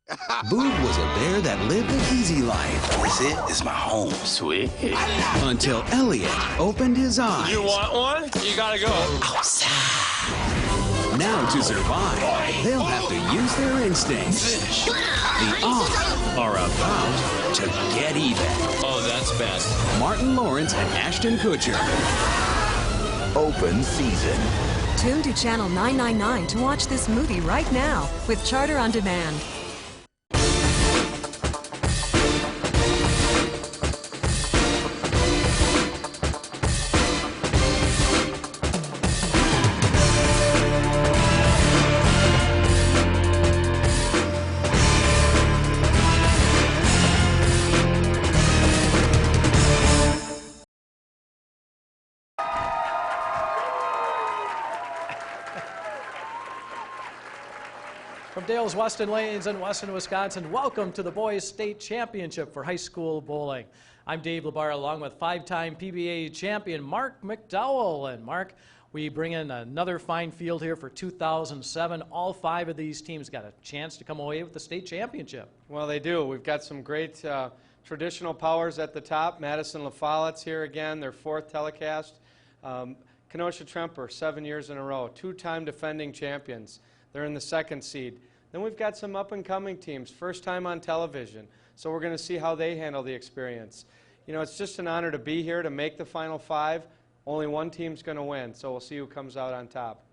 Boog was a bear that lived an easy life. This is my home. Sweet. Until Elliot opened his eyes. You want one? You gotta go. Outside. Now to survive, they'll have to use their instincts. The odds are about to get even. Oh, that's bad. Martin Lawrence and Ashton Kutcher. Open season. Tune to Channel 999 to watch this movie right now with Charter on Demand. From Dale's Weston Lanes in Weston, Wisconsin, welcome to the Boys State Championship for high school bowling. I'm Dave Labar along with five-time PBA champion Mark McDowell. And Mark, we bring in another fine field here for 2007. All five of these teams got a chance to come away with the state championship. Well, they do. We've got some great traditional powers at the top. Madison La Follette's here again, their fourth telecast. Kenosha-Tremper, 7 years in a row, two-time defending champions. They're in the second seed. Then we've got some up-and-coming teams, first time on television. So we're going to see how they handle the experience. You know, it's just an honor to be here, to make the Final Five. Only one team's going to win, so we'll see who comes out on top.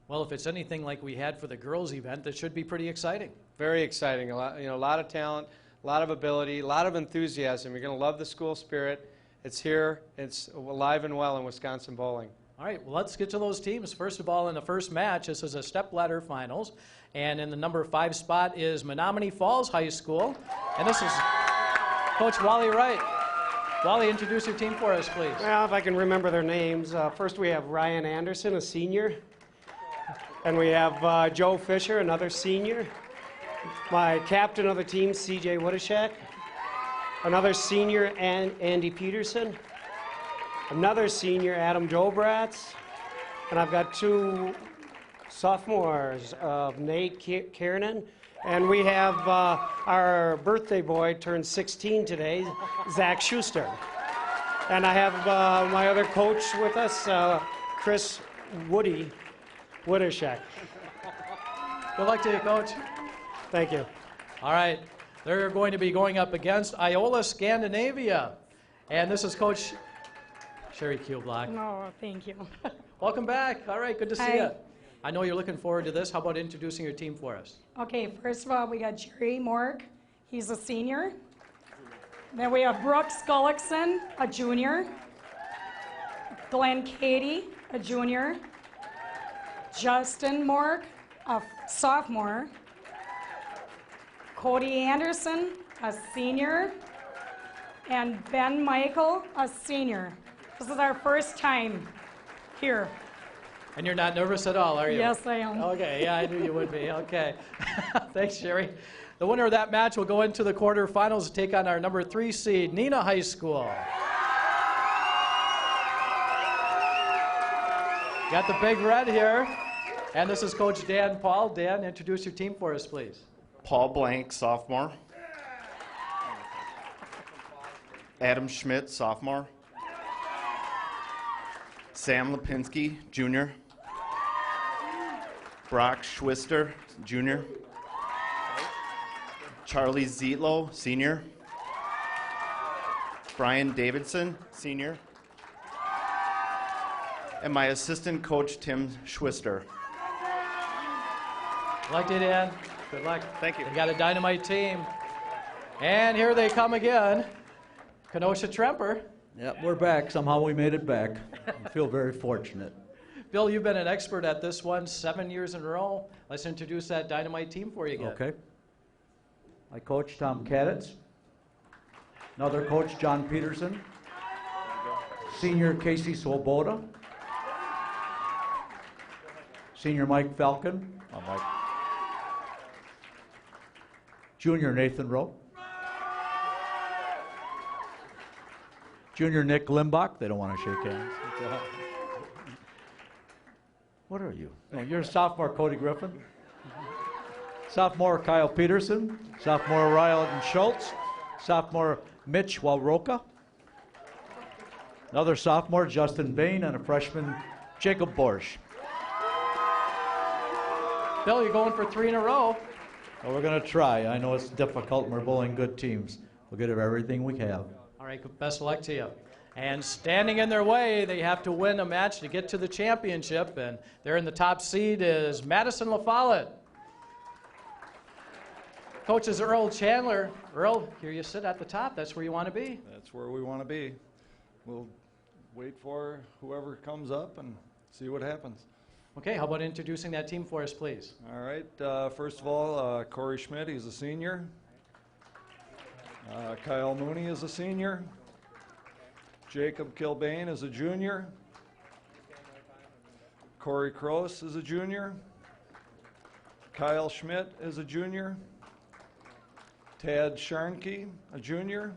Well, if it's anything like we had for the girls' event, that should be pretty exciting. Very exciting. A lot of talent, a lot of ability, a lot of enthusiasm. You're going to love the school spirit. It's here. It's alive and well in Wisconsin bowling. All right, well, let's get to those teams. First of all, in the first match, this is a step-ladder finals. And in the number 5 spot is Menominee Falls High School. And this is Coach Wally Wright. Wally, introduce your team for us, please. Well, if I can remember their names. First we have Ryan Anderson, a senior. And we have Joe Fisher, another senior. My captain of the team, C.J. Woodashek. Another senior, Andy Peterson. Another senior, Adam Dobratz. And I've got two sophomores, Nate Kiernan. And we have our birthday boy turned 16 today, Zach Schuster. And I have my other coach with us, Chris Woodashek. Good luck to you, Coach. Thank you. All right, they're going to be going up against Iola-Scandinavia. And this is Coach Sherry Kuhlblock. No, thank you. Welcome back. All right, good to see Hi. you. I know you're looking forward to this. How about introducing your team for us? Okay, first of all, we got Jerry Mork. He's a senior. Then we have Brooks Gullixon, a junior. Glenn Cady, a junior. Justin Mork, a sophomore. Cody Anderson, a senior. And Ben Michael, a senior. This is our first time here. And you're not nervous at all, are you? Yes, I am. Okay, yeah, I knew you would be. Okay. Thanks, Sherry. The winner of that match will go into the quarterfinals to take on our number 3 seed, Neenah High School. Got the big red here. And this is Coach Dan Paul. Dan, introduce your team for us, please. Paul Blank, sophomore. Adam Schmidt, sophomore. Sam Lipinski, junior. Brock Schwister, junior. Charlie Zietlow, senior. Brian Davidson, senior. And my assistant coach, Tim Schwister. Good luck to you, Dan. Good luck. Thank you. You got a dynamite team. And here they come again. Kenosha-Tremper. Yep, we're back. Somehow we made it back. I feel very fortunate. Bill, you've been an expert at this one 7 years in a row. Let's introduce that dynamite team for you again. Okay. My coach, Tom Kaditz. Another coach, John Peterson. Senior, Casey Swoboda. Senior, Mike Falcon. Oh, Mike. Junior, Nathan Rowe. Junior, Nick Limbach. They don't want to shake hands. What are you? No, you're a sophomore, Cody Griffin. Sophomore Kyle Peterson, sophomore Rylan Schultz, sophomore Mitch Walroka, another sophomore Justin Bain, and a freshman Jacob Borsch. Bill, you're going for 3 in a row. Well, we're going to try. I know it's difficult and we're bowling good teams. We'll give it everything we have. All right, best of luck to you. And standing in their way, they have to win a match to get to the championship, and there in the top seed is Madison LaFollette. Coach is Earl Chandler. Earl, here you sit at the top. That's where you want to be. That's where we want to be. We'll wait for whoever comes up and see what happens. Okay, how about introducing that team for us, please? All right, first of all, Corey Schmidt, he's a senior. Kyle Mooney is a senior. Jacob Kilbane is a junior. Corey Kroos is a junior. Kyle Schmidt is a junior. Tad Sharnke, a junior.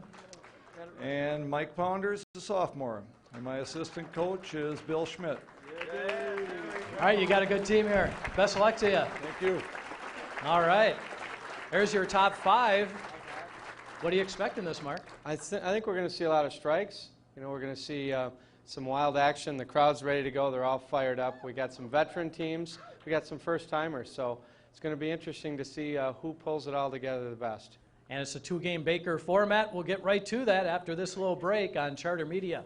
And Mike Pounders, a sophomore. And my assistant coach is Bill Schmidt. All right, you got a good team here. Best of luck to you. Thank you. All right, there's your top 5. What do you expect in this, Mark? I think we're going to see a lot of strikes. You know, we're going to see some wild action. The crowd's ready to go. They're all fired up. We got some veteran teams. We got some first-timers. So it's going to be interesting to see who pulls it all together the best. And it's a 2-game Baker format. We'll get right to that after this little break on Charter Media.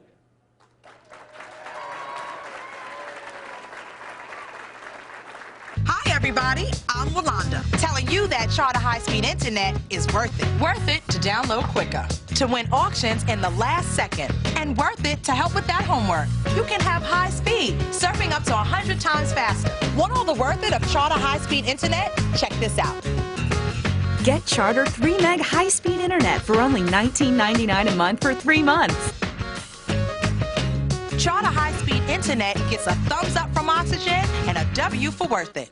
Hi, everybody. I'm Walanda, telling you that Charter high-speed internet is worth it. Worth it to download quicker, to win auctions in the last second, and worth it to help with that homework. You can have high speed, surfing up to 100 times faster. Want all the worth it of Charter high-speed internet? Check this out. Get Charter 3 meg high-speed internet for only $19.99 a month for 3 months. Charter high-speed internet gets a thumbs up from Oxygen and a W for worth it.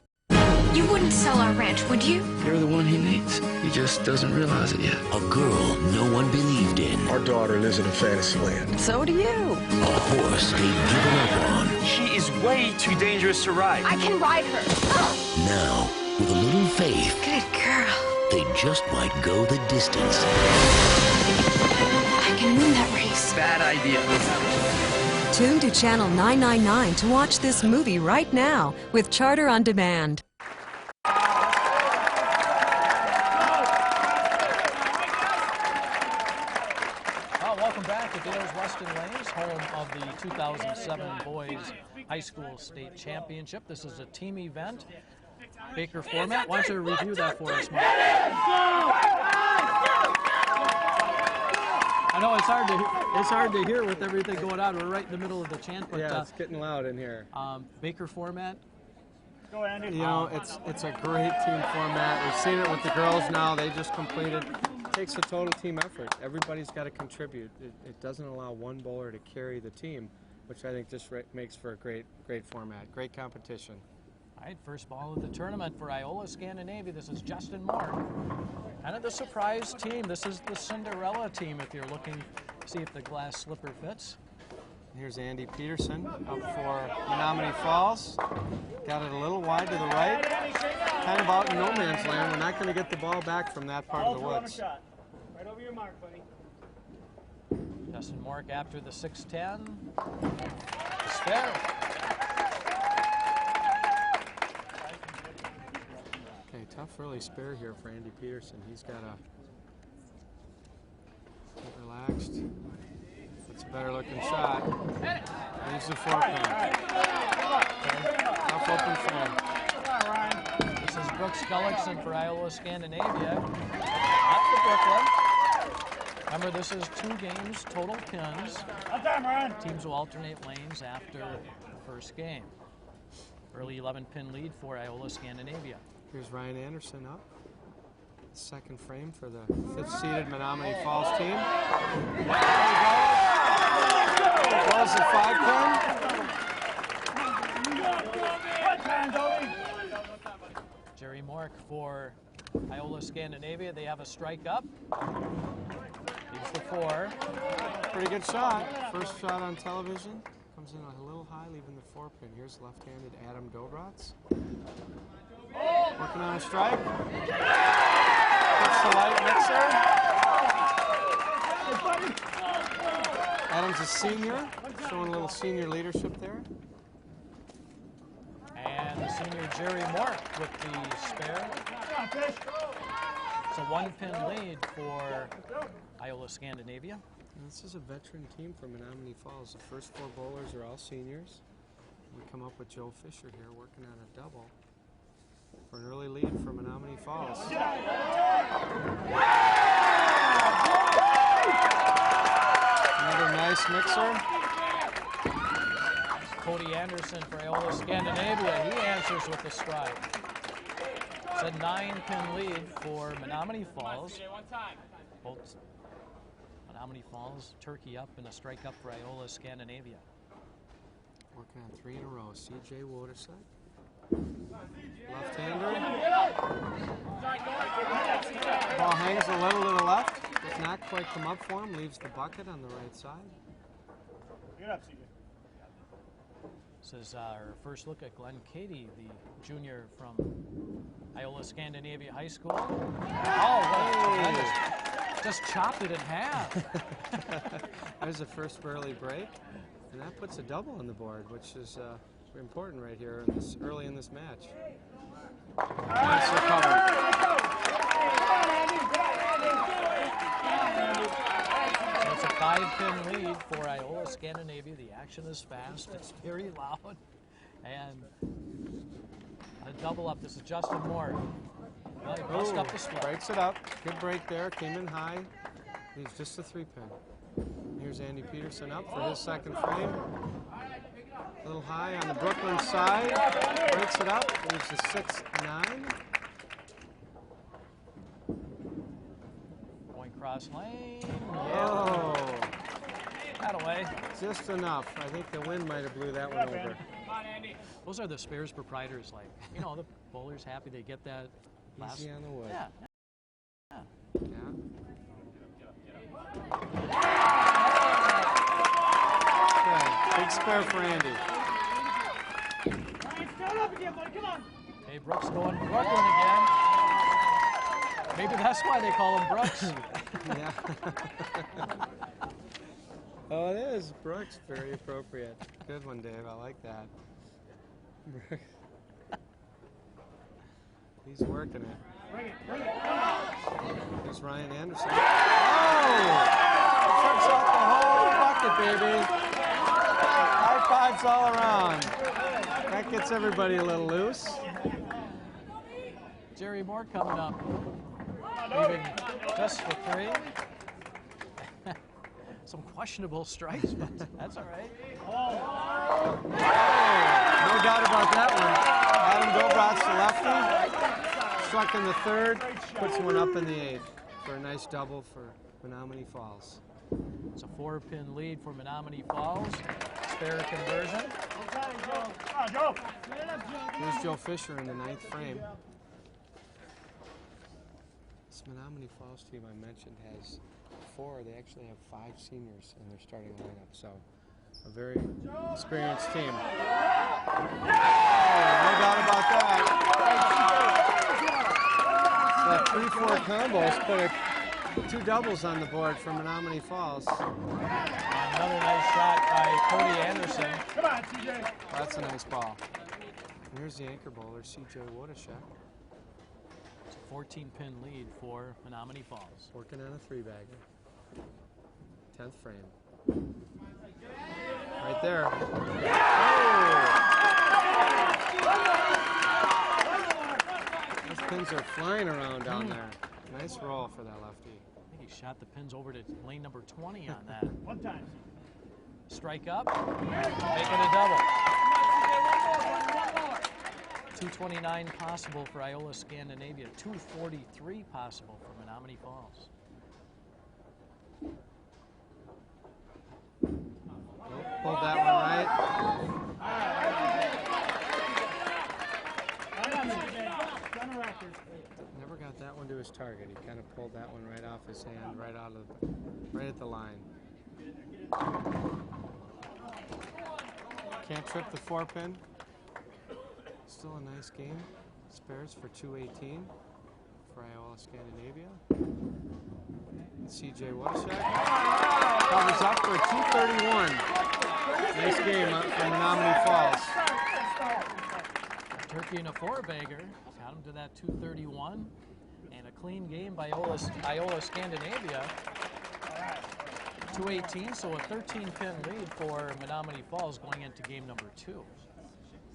You wouldn't sell our ranch, would you? You're the one he needs. He just doesn't realize it yet. A girl no one believed in. Our daughter lives in a fantasy land. So do you. A horse they'd given up on. She is way too dangerous to ride. I can ride her. Now, with a little faith, Good girl. they just might go the distance. I can win that race. Bad idea. Tune to Channel 999 to watch this movie right now with Charter on Demand. Welcome back to Dale's Weston Lanes, home of the 2007 Boys High School State Championship. This is a team event. Baker format. Why don't you review that for us, Mark? I know it's hard to hear with everything going on. We're right in the middle of the chant, but Yeah, it's getting loud in here. Baker format. You know, it's a great team format. We've seen it with the girls now. They just completed. It takes a total team effort. Everybody's got to contribute. It doesn't allow one bowler to carry the team, which I think just makes for a great format, great competition. All right, first ball of the tournament for Iola-Scandinavia. This is Justin Mork. Kind of the surprise team. This is the Cinderella team if you're looking to see if the glass slipper fits. Here's Andy Peterson up for Menominee Falls. Got it a little wide to the right. Kind of out in no man's land. We're not going to get the ball back from that part of the woods. Right over your mark, buddy. Justin Mork after the 6-10. It's fair. Okay, tough early spare here for Andy Peterson. He's got to get relaxed. It's a better looking shot. Leaves the 4-pin. Tough open form. This is Brooks Gullixon for Iola-Scandinavia. Up to Brooklyn. Remember, this is 2 games, total pins. Teams will alternate lanes after the first game. Early 11-pin lead for Iola-Scandinavia. Here's Ryan Anderson up. Second frame for the 5th-seeded Menominee Falls team. Close the 5-pin. Jerry Mork for Iola-Scandinavia. They have a strike up. Leaves the 4. Pretty good shot. First shot on television. Comes in a little high, leaving the 4-pin. Here's left-handed Adam Dobrats. Working on a strike. Hits the light mixer. Adams is senior, showing a little senior leadership there. And the senior Jerry Mork with the spare. It's a 1-pin lead for Iola-Scandinavia. This is a veteran team from Menominee Falls. The first 4 bowlers are all seniors. We come up with Joe Fisher here working on a double for an early lead for Menominee Falls. Another nice mixer. Cody Anderson for Iola-Scandinavia. He answers with the strike. It's a 9-pin lead for Menominee Falls. Both Menominee Falls, turkey up and a strike up for Iola-Scandinavia. Working on 3 in a row. C.J. Wodasek. Left-hander. Ball hangs a little to the left. Does not quite come up for him. Leaves the bucket on the right side. Get up, C.J. This is our first look at Glenn Cady, the junior from Iola-Scandinavia High School. Oh, just chopped it in half. There's the first early break, and that puts a double on the board, which is important right here in this, early in this match. Nice recovery. So it's a 5-pin lead for Iola-Scandinavia. The action is fast. It's very loud. And a double up. This is Justin Moore. Well, he bust up the split. Breaks it up. Good break there. Came in high. Leaves just a 3-pin. Here's Andy Peterson up for his second frame. A little high on the Brooklyn side. Breaks it up. Leaves a 6-9. Going cross lane. Oh. That away. Just enough. I think the wind might have blew that one over. Those are the spares proprietors, like, you know, the bowler's happy they get that last. Easy on the wood. Yeah. Okay. Big spare for Andy. Hey, Brooks going Brooklyn again. Maybe that's why they call him Brooks. Yeah. Oh, it is. Brooks, very appropriate. Good one, Dave. I like that. He's working it. There's Ryan Anderson. Oh! Turns out the whole bucket, baby. High fives all around. That gets everybody a little loose. Jerry Moore coming up. Leaving just for 3. Some questionable strikes, but that's all right. No doubt about that one. Adam Dobrot's the lefty. Struck in the 3rd, puts one up in the 8th for a nice double for Menominee Falls. It's a 4-pin lead for Menominee Falls. Spare conversion. Here's Joe Fisher in the 9th frame. This Menominee Falls team I mentioned has 4. They actually have 5 seniors in their starting lineup, so a very experienced team. Oh, no doubt about that. That 3-4 combos put 2 doubles on the board for Menominee Falls. Another nice shot by Cody Anderson. Come on, CJ. That's a nice ball. And here's the anchor bowler, C.J. Wodasek. It's a 14-pin lead for Menominee Falls. Working on a 3-bagger. 10th frame. Right there. Oh! Those pins are flying around down there. Nice roll for that lefty. I think he shot the pins over to lane number 20 on that. One time. Strike up, making a double. 229 possible for Iola-Scandinavia, 243 possible for Menominee Falls. Pulled that one right. Never got that one to his target. He kind of pulled that one right off his hand, right at the line. Can't trip the 4-pin. Still a nice game. Spares for 218 for Iola-Scandinavia. CJ Wadashek covers up for 231. Nice game from Menominee Falls. Turkey and a four-bagger got him to that 231. And a clean game by Iola-Scandinavia. 218, so a 13-pin lead for Menominee Falls going into game number 2.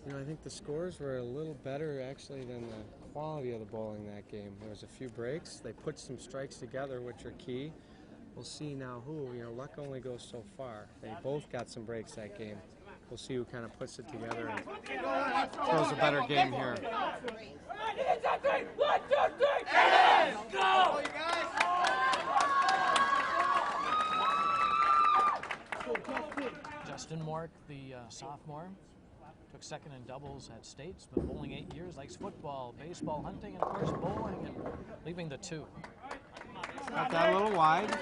You know, I think the scores were a little better actually than the quality of the bowling that game. There was a few breaks. They put some strikes together, which are key. We'll see now who, you know, luck only goes so far. They both got some breaks that game. We'll see who kind of puts it together and throws a better game here. 1, 2, 3, let's go! Justin Mork, the sophomore, took second in doubles at States, been bowling 8 years, likes football, baseball, hunting, and of course bowling, and leaving the 2. Got that a little wide.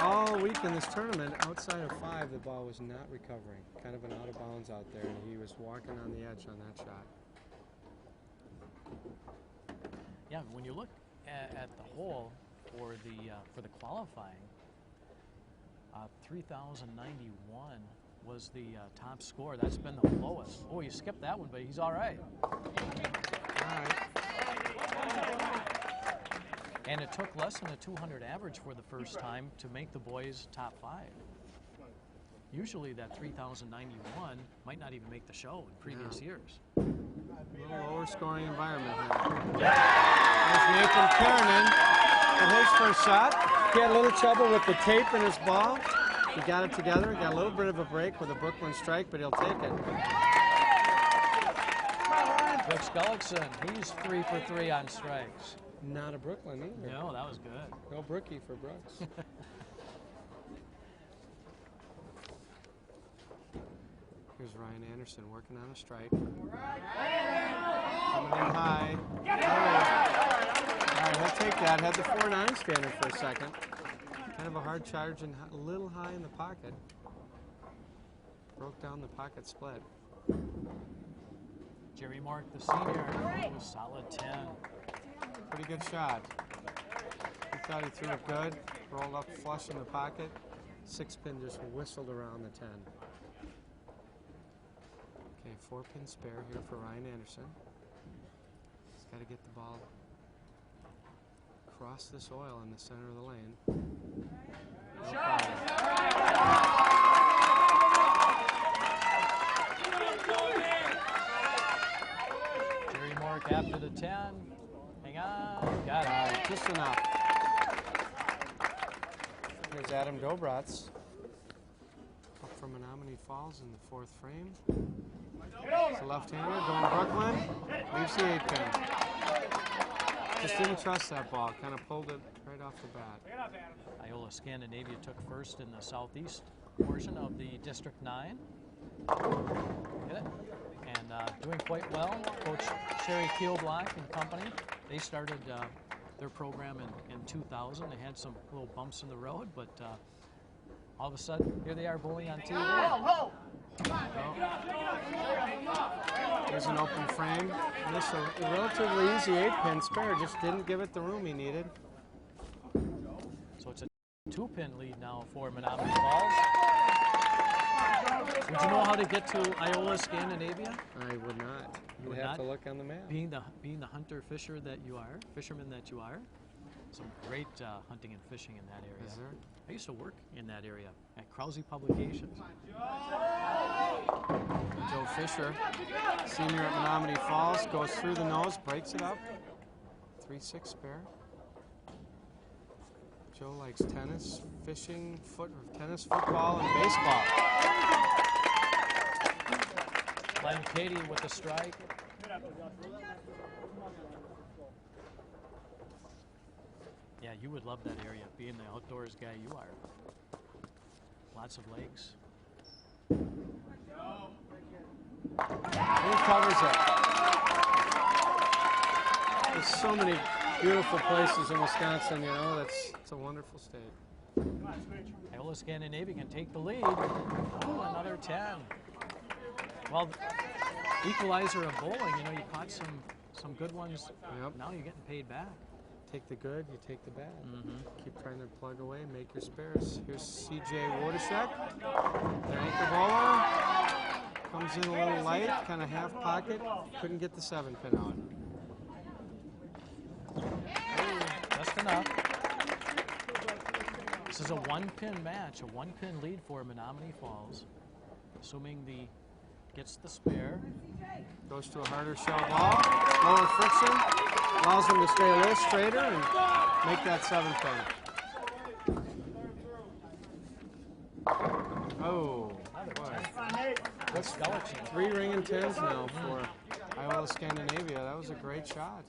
All week in this tournament, outside of 5, the ball was not recovering. Kind of an out of bounds out there, and he was walking on the edge on that shot. Yeah, when you look at the hole for the qualifying, 3,091 was the top score. That's been the lowest. Oh, you skipped that one, but he's all right. All right. And it took less than a 200 average for the first time to make the boys top 5. Usually that 3,091 might not even make the show in previous years. A little lower scoring environment here. There's Nathan Kiernan for his first shot. He had a little trouble with the tape in his ball. He got it together, got a little bit of a break with a Brooklyn strike, but he'll take it. Brooks Gullixon, he's 3 for 3 on strikes. Not a Brooklyn either. No, that was good. No brookie for Brooks. Here's Ryan Anderson working on a strike. Coming in high. All right, he'll take that. Had the 4-9 standard for a second. Kind of a hard charge and a little high in the pocket. Broke down the pocket split. Jerry Mork, the senior, was solid 10. Pretty good shot. He thought he threw it good. Rolled up flush in the pocket. 6-pin just whistled around the 10. Okay, 4-pin spare here for Ryan Anderson. He's got to get the ball across this oil in the center of the lane. No problem. Jerry Mork after the 10. Hang on, got it. Just enough. Here's Adam Dobrats. Up from Menominee Falls in the 4th frame. It's a left-hander going Brooklyn. Leaves the 8-pin. Just didn't trust that ball. Kind of pulled it right off the bat. Iola-Scandinavia took first in the southeast portion of the District 9. Get it? And doing quite well. Coach Sherry Keelblock and company, they started their program in 2000. They had some little bumps in the road, but all of a sudden, here they are bowling on TV. There's an open frame. And this a relatively easy 8-pin spare, just didn't give it the room he needed. So it's a 2-pin lead now for Menominee Falls. Would you know how to get to Iola-Scandinavia? I would not. You would have to look on the map. Being the fisherman that you are, some great hunting and fishing in that area. Is there? I used to work in that area at Krause Publications. Joe Fisher, senior at Menominee Falls, goes through the nose, breaks it up. 3-6 spare. Joe likes tennis, fishing, tennis, football, and baseball. Glenn Cady with the strike. Yeah, you would love that area, being the outdoors guy you are. Lots of lakes. He covers it. There's so many beautiful places in Wisconsin, you know, it's a wonderful state. Iola-Scandinavia can take the lead. Ooh, another 10. Well, equalizer of bowling. You know, you caught some good ones. Yep. Now you're getting paid back. Take the good, you take the bad. Mm-hmm. Keep trying to plug away, make your spares. Here's C.J. Wodashek, their anchor bowler. Comes in a little light, kind of half pocket. Couldn't get the 7-pin out. Just enough. This is a 1-pin match, a 1-pin lead for Menominee Falls. Assuming gets the spare. Goes to a harder shell ball. Lower friction. Allows them to stay a little straighter and make that 7-pin. Oh, boy. That's 3 ring and 10s now for Iola-Scandinavia. That was a great shot.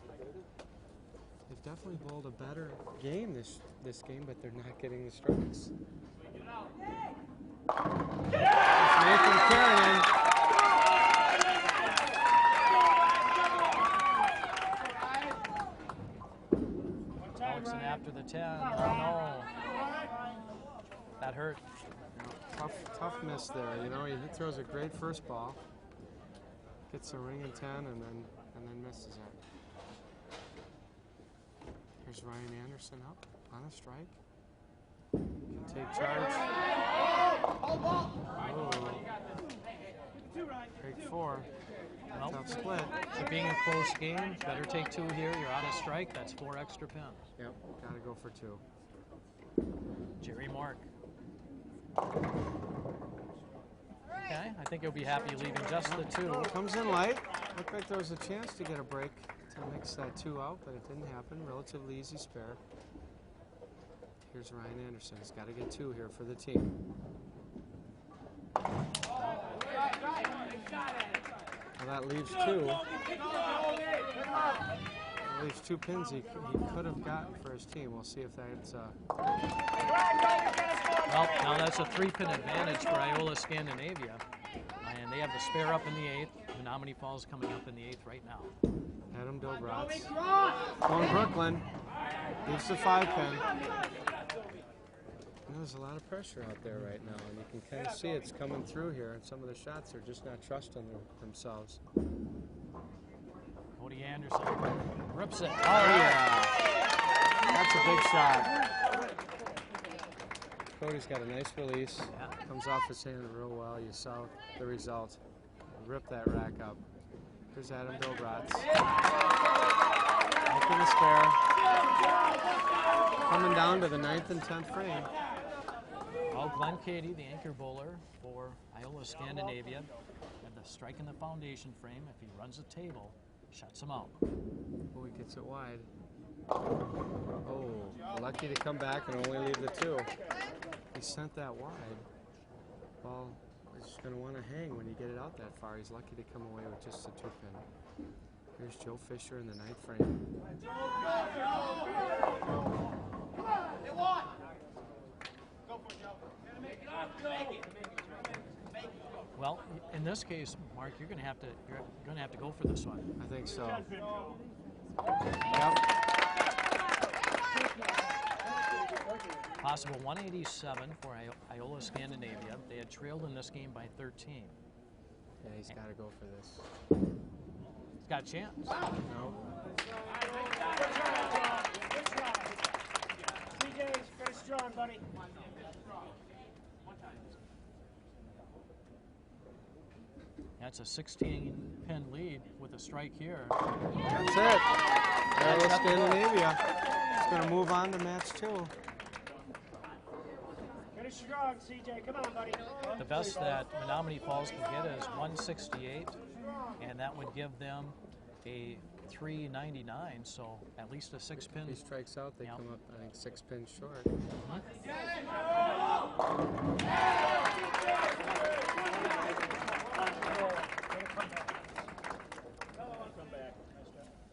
They've definitely bowled a better game this game, but they're not getting the strikes. Nathan Carrion. Gullixon after the 10. Oh no. That hurt. Tough miss there. You know, he throws a great first ball, gets a ring and 10, and then misses it. Here's Ryan Anderson up on a strike. Can take charge. Oh. Take 4. Well, tough split. So being a close game, better take 2 here. You're on a strike. That's 4 extra pins. Yep, got to go for 2. Jerry Mork. Okay, I think he'll be happy leaving just the 2. Comes in light. Looked like there was a chance to get a break to mix that 2 out, but it didn't happen. Relatively easy spare. Here's Ryan Anderson. He's got to get 2 here for the team. Well, that leaves 2. That leaves 2 pins he could have gotten for his team. We'll see if that's... Well, now that's a 3-pin advantage for Iola-Scandinavia. And they have the spare up in the 8th. Menominee Falls coming up in the 8th right now. Adam Dobratz. Going Brooklyn. Leaves the 5-pin. There's a lot of pressure out there right now, and you can kind of see it's coming through here, and some of the shots are just not trusting themselves. Cody Anderson rips it. Oh, yeah. That's a big shot. Cody's got a nice release. Comes off his hand real well. You saw the result. Rip that rack up. Here's Adam Dobratz. Open the spare. Coming down to the 9th and 10th frame. Well, Glenn Cady, the anchor bowler for Iola-Scandinavia, had the strike in the foundation frame. If he runs the table, shuts him out. Oh, he gets it wide. Oh, lucky to come back and only leave the 2. He sent that wide. Ball is going to want to hang when you get it out that far. He's lucky to come away with just a 2-pin. Here's Joe Fisher in the 9th frame. Well, in this case, Mark, you're going to have to go for this one. I think so. Yep. Possible 187 for Iola-Scandinavia. They had trailed in this game by 13. Yeah, he's got to go for this. He's got a chance. No. CJ, finish strong, buddy. That's a 16-pin lead with a strike here. That's it. Iola-Scandinavia is going to move on to match 2. Finish strong, CJ. Come on, buddy. The best that Menominee Falls can get is 168, and that would give them a 399, so at least a 6-pin. If he strikes out, they come up, I think, 6 pins short.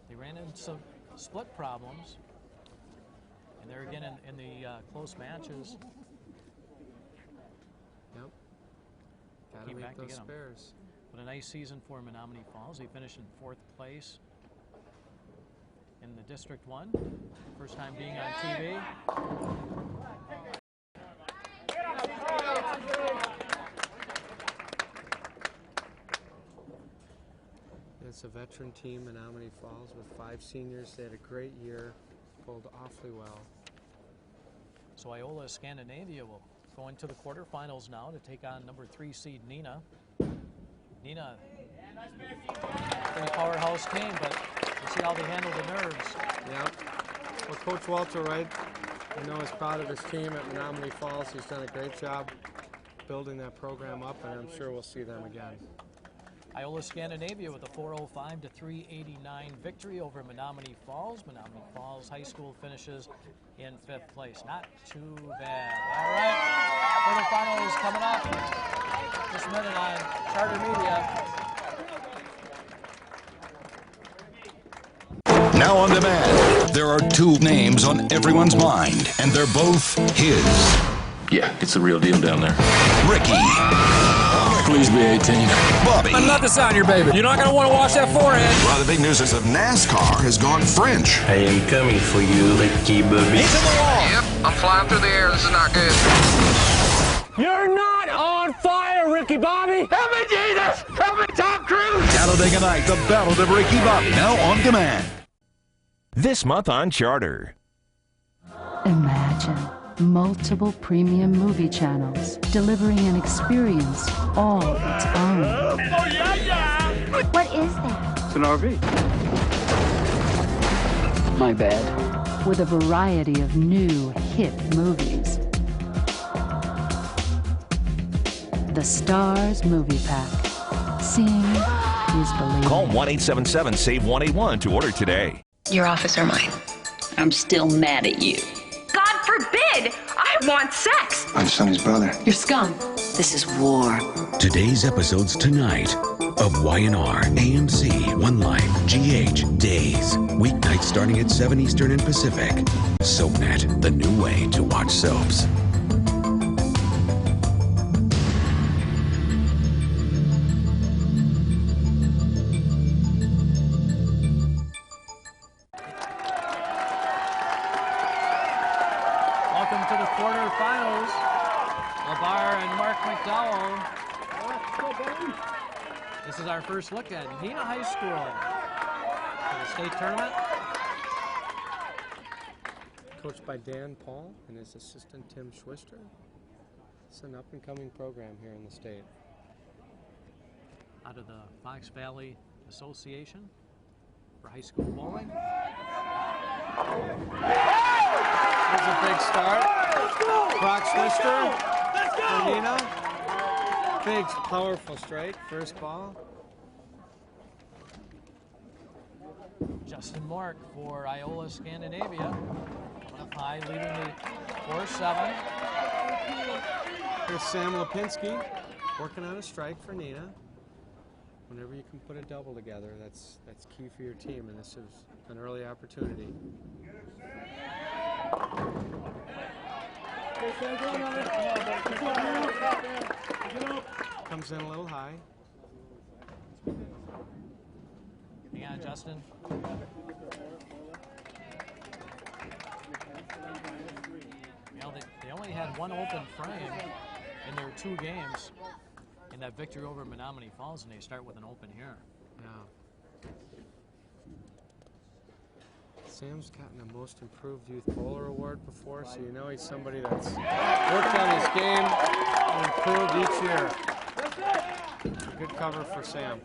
They ran into some split problems, and they're again in the close matches. Yep. Got to Came back make to those get 'em. spares. But a nice season for Menominee Falls. They finished in 4th place in the District 1. First time being on TV. a veteran team, Menominee Falls, with 5 seniors. They had a great year, pulled awfully well. So Iola-Scandinavia will go into the quarterfinals now to take on number 3 seed Neenah. Neenah, pretty powerhouse team, but we'll see how they handle the nerves. Yeah. Well, Coach Walter Wright, I know, is proud of his team at Menominee Falls. He's done a great job building that program up, and I'm sure we'll see them again. Iola-Scandinavia with a 405 to 389 victory over Menominee Falls. Menominee Falls High School finishes in 5th place. Not too bad. All right, quarterfinals coming up this minute on Charter Media. Now on demand, there are 2 names on everyone's mind, and they're both his. Yeah, it's the real deal down there. Ricky. Please be 18. Bobby. I'm not to sign your baby. You're not going to want to wash that forehead. Well, the big news is that NASCAR has gone French. I am coming for you, Ricky Bobby. He's in the wall. Yep, I'm flying through the air. This is not good. You're not on fire, Ricky Bobby. Help me, Jesus. Help me, Tom Cruise. Talladega Night, the Battle of Ricky Bobby, now on demand. This month on Charter. Imagine multiple premium movie channels delivering an experience all its own. Oh, yeah. What is that? It's an RV. My bad. With a variety of new hit movies. The Stars Movie Pack. Seeing is believing. Call 1-877-SAVE-181 to order today. Your office or mine? I'm still mad at you. God forbid! I want sex! I'm Sonny's brother. You're scum. This is war. Today's episodes tonight of YNR, AMC, One Life, GH, Days. Weeknights starting at 7 Eastern and Pacific. SoapNet, the new way to watch soaps. Welcome to the quarterfinals. LeBar and Mark McDowell. This is our first look at Neenah High School for the state tournament. Coached by Dan Paul and his assistant Tim Schwister. It's an up-and-coming program here in the state. Out of the Fox Valley Association for high school bowling. There's a big start. Brock Schwister for Neenah. Big, powerful strike. First ball. Justin Mork for Iola-Scandinavia. Up high, leading the 4-7. Here's Sam Lipinski working on a strike for Neenah. Whenever you can put a double together, that's key for your team, and this is an early opportunity. Comes in a little high. Hang on, Justin. Well, they only had one open frame in their 2 games in that victory over Menominee Falls, and they start with an open here. Yeah. Sam's gotten a Most Improved Youth Bowler Award before, so you know he's somebody that's worked on his game and improved each year. A good cover for Sam.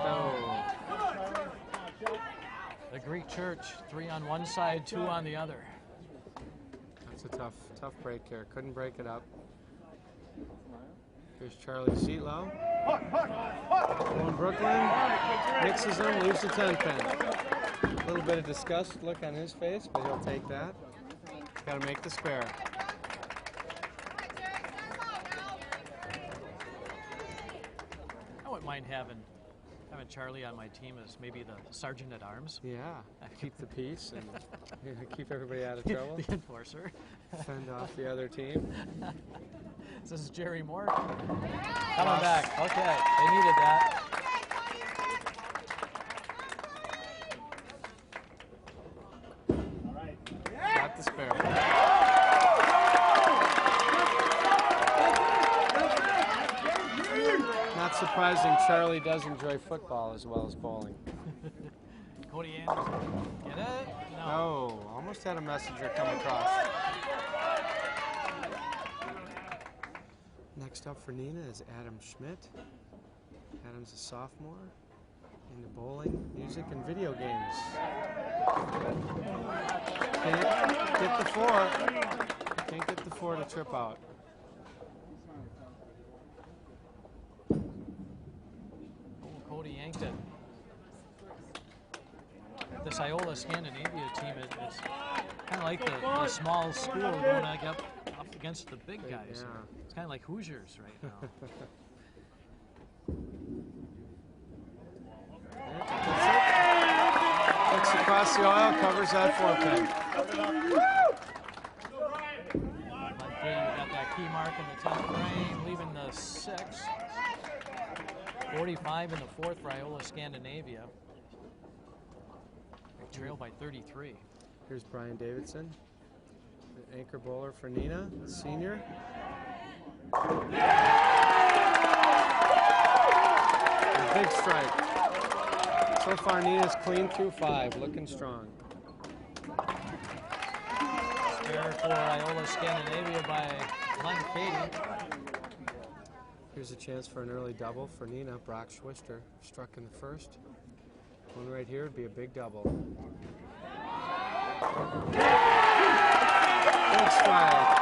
Oh. The Greek Church, 3 on one side, 2 on the other. That's a tough break here. Couldn't break it up. Here's Charlie Zietlow. Going Brooklyn. Mixes them, leaves the 10-pin. A little bit of disgust look on his face, but he'll take that. Got to make the spare. I wouldn't mind having Charlie on my team as maybe the sergeant at arms. Yeah, keep the peace and keep everybody out of trouble. The enforcer. Fend off the other team. This is Jerry Mork coming back. Okay, they needed that. Got the spare. Not surprising Charlie does enjoy football as well as bowling. Cody Anderson. Get it? No. Oh, almost had a messenger come across. Next up for Nina is Adam Schmidt. Adam's a sophomore into bowling, music, and video games. Can't get the 4. Can't get the 4 to trip out. Cody yanked it. This Iola-Scandinavia team is kind of like the small school going up against the big guys. Yeah. It's kind of like Hoosiers right now. Looks across the oil, covers that 4-pin. You got that key mark in the 10th frame, leaving the 6. 45 in the 4th for Iola-Scandinavia. Trail by 33. Here's Brian Davidson, the anchor bowler for Nina, the senior. A big strike. So far, Nina's clean through 5, looking strong. Spare for Iola-Scandinavia by Cady. Here's a chance for an early double for Nina. Brock Schwister struck in the 1st. One right here would be a big double. Big strike.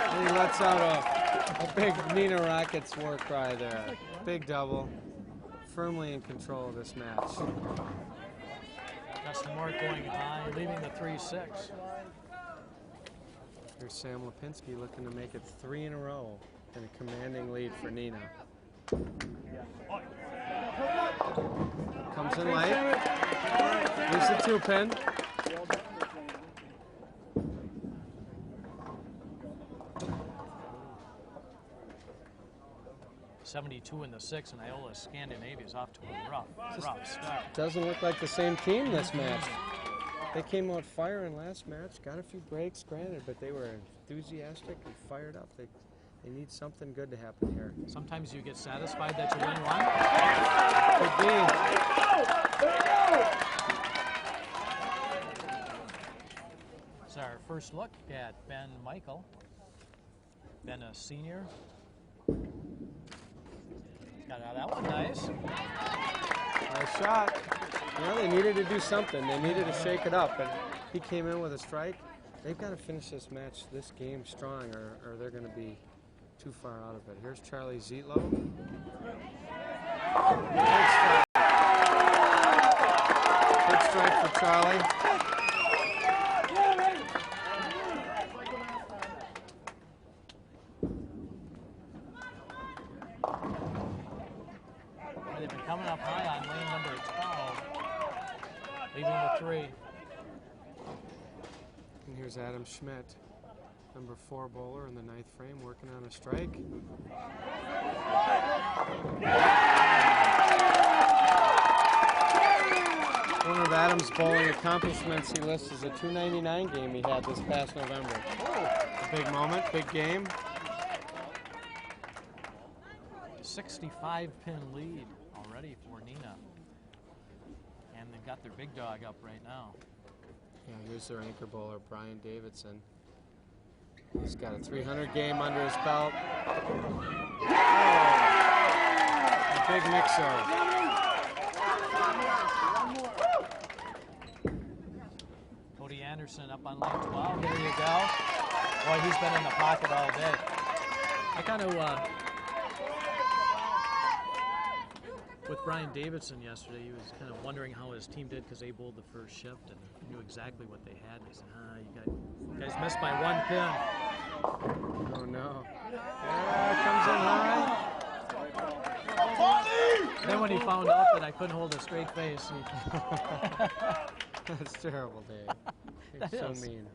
And he lets out a big Nina Rockets war cry there. Big double. Firmly in control of this match. Justin Mork going high, leaving the 3-6. Here's Sam Lipinski looking to make it 3 in a row and a commanding lead for Nina. Comes in late. Here's the 2-pin. 72 in the 6, and Iola-Scandinavia is off to a rough start. Doesn't look like the same team this match. They came out firing last match, got a few breaks, granted, but they were enthusiastic and fired up. They need something good to happen here. Sometimes you get satisfied that you win one. Could be. It's our first look at Ben Michael. Ben, a senior. Got out that one nice. Nice shot. Yeah, they needed to do something. They needed to shake it up, and he came in with a strike. They've got to finish this match, this game strong, or they're going to be too far out of it. Here's Charlie Zietlow. Big strike. Big strike for Charlie. They've been coming up high on lane number 12, leaving the 3. And here's Adam Schmidt, number 4 bowler in the 9th frame, working on a strike. One of Adam's bowling accomplishments he lists as a .299 game he had this past November. A big moment, big game. 65-pin lead already for Nina. And they've got their big dog up right now. Yeah, here's their anchor bowler, Brian Davidson. He's got a 300 game under his belt. Oh, a big mixer. Cody Anderson up on lane 12. There you go. Boy, he's been in the pocket all day. I kind of, with Brian Davidson yesterday, he was kind of wondering how his team did because they bowled the first shift and knew exactly what they had. And he said, you guys missed by 1 pin. Oh, no. Yeah, comes in high. Then when he found out that I couldn't hold a straight face, he... That's terrible, Dave. It's so mean.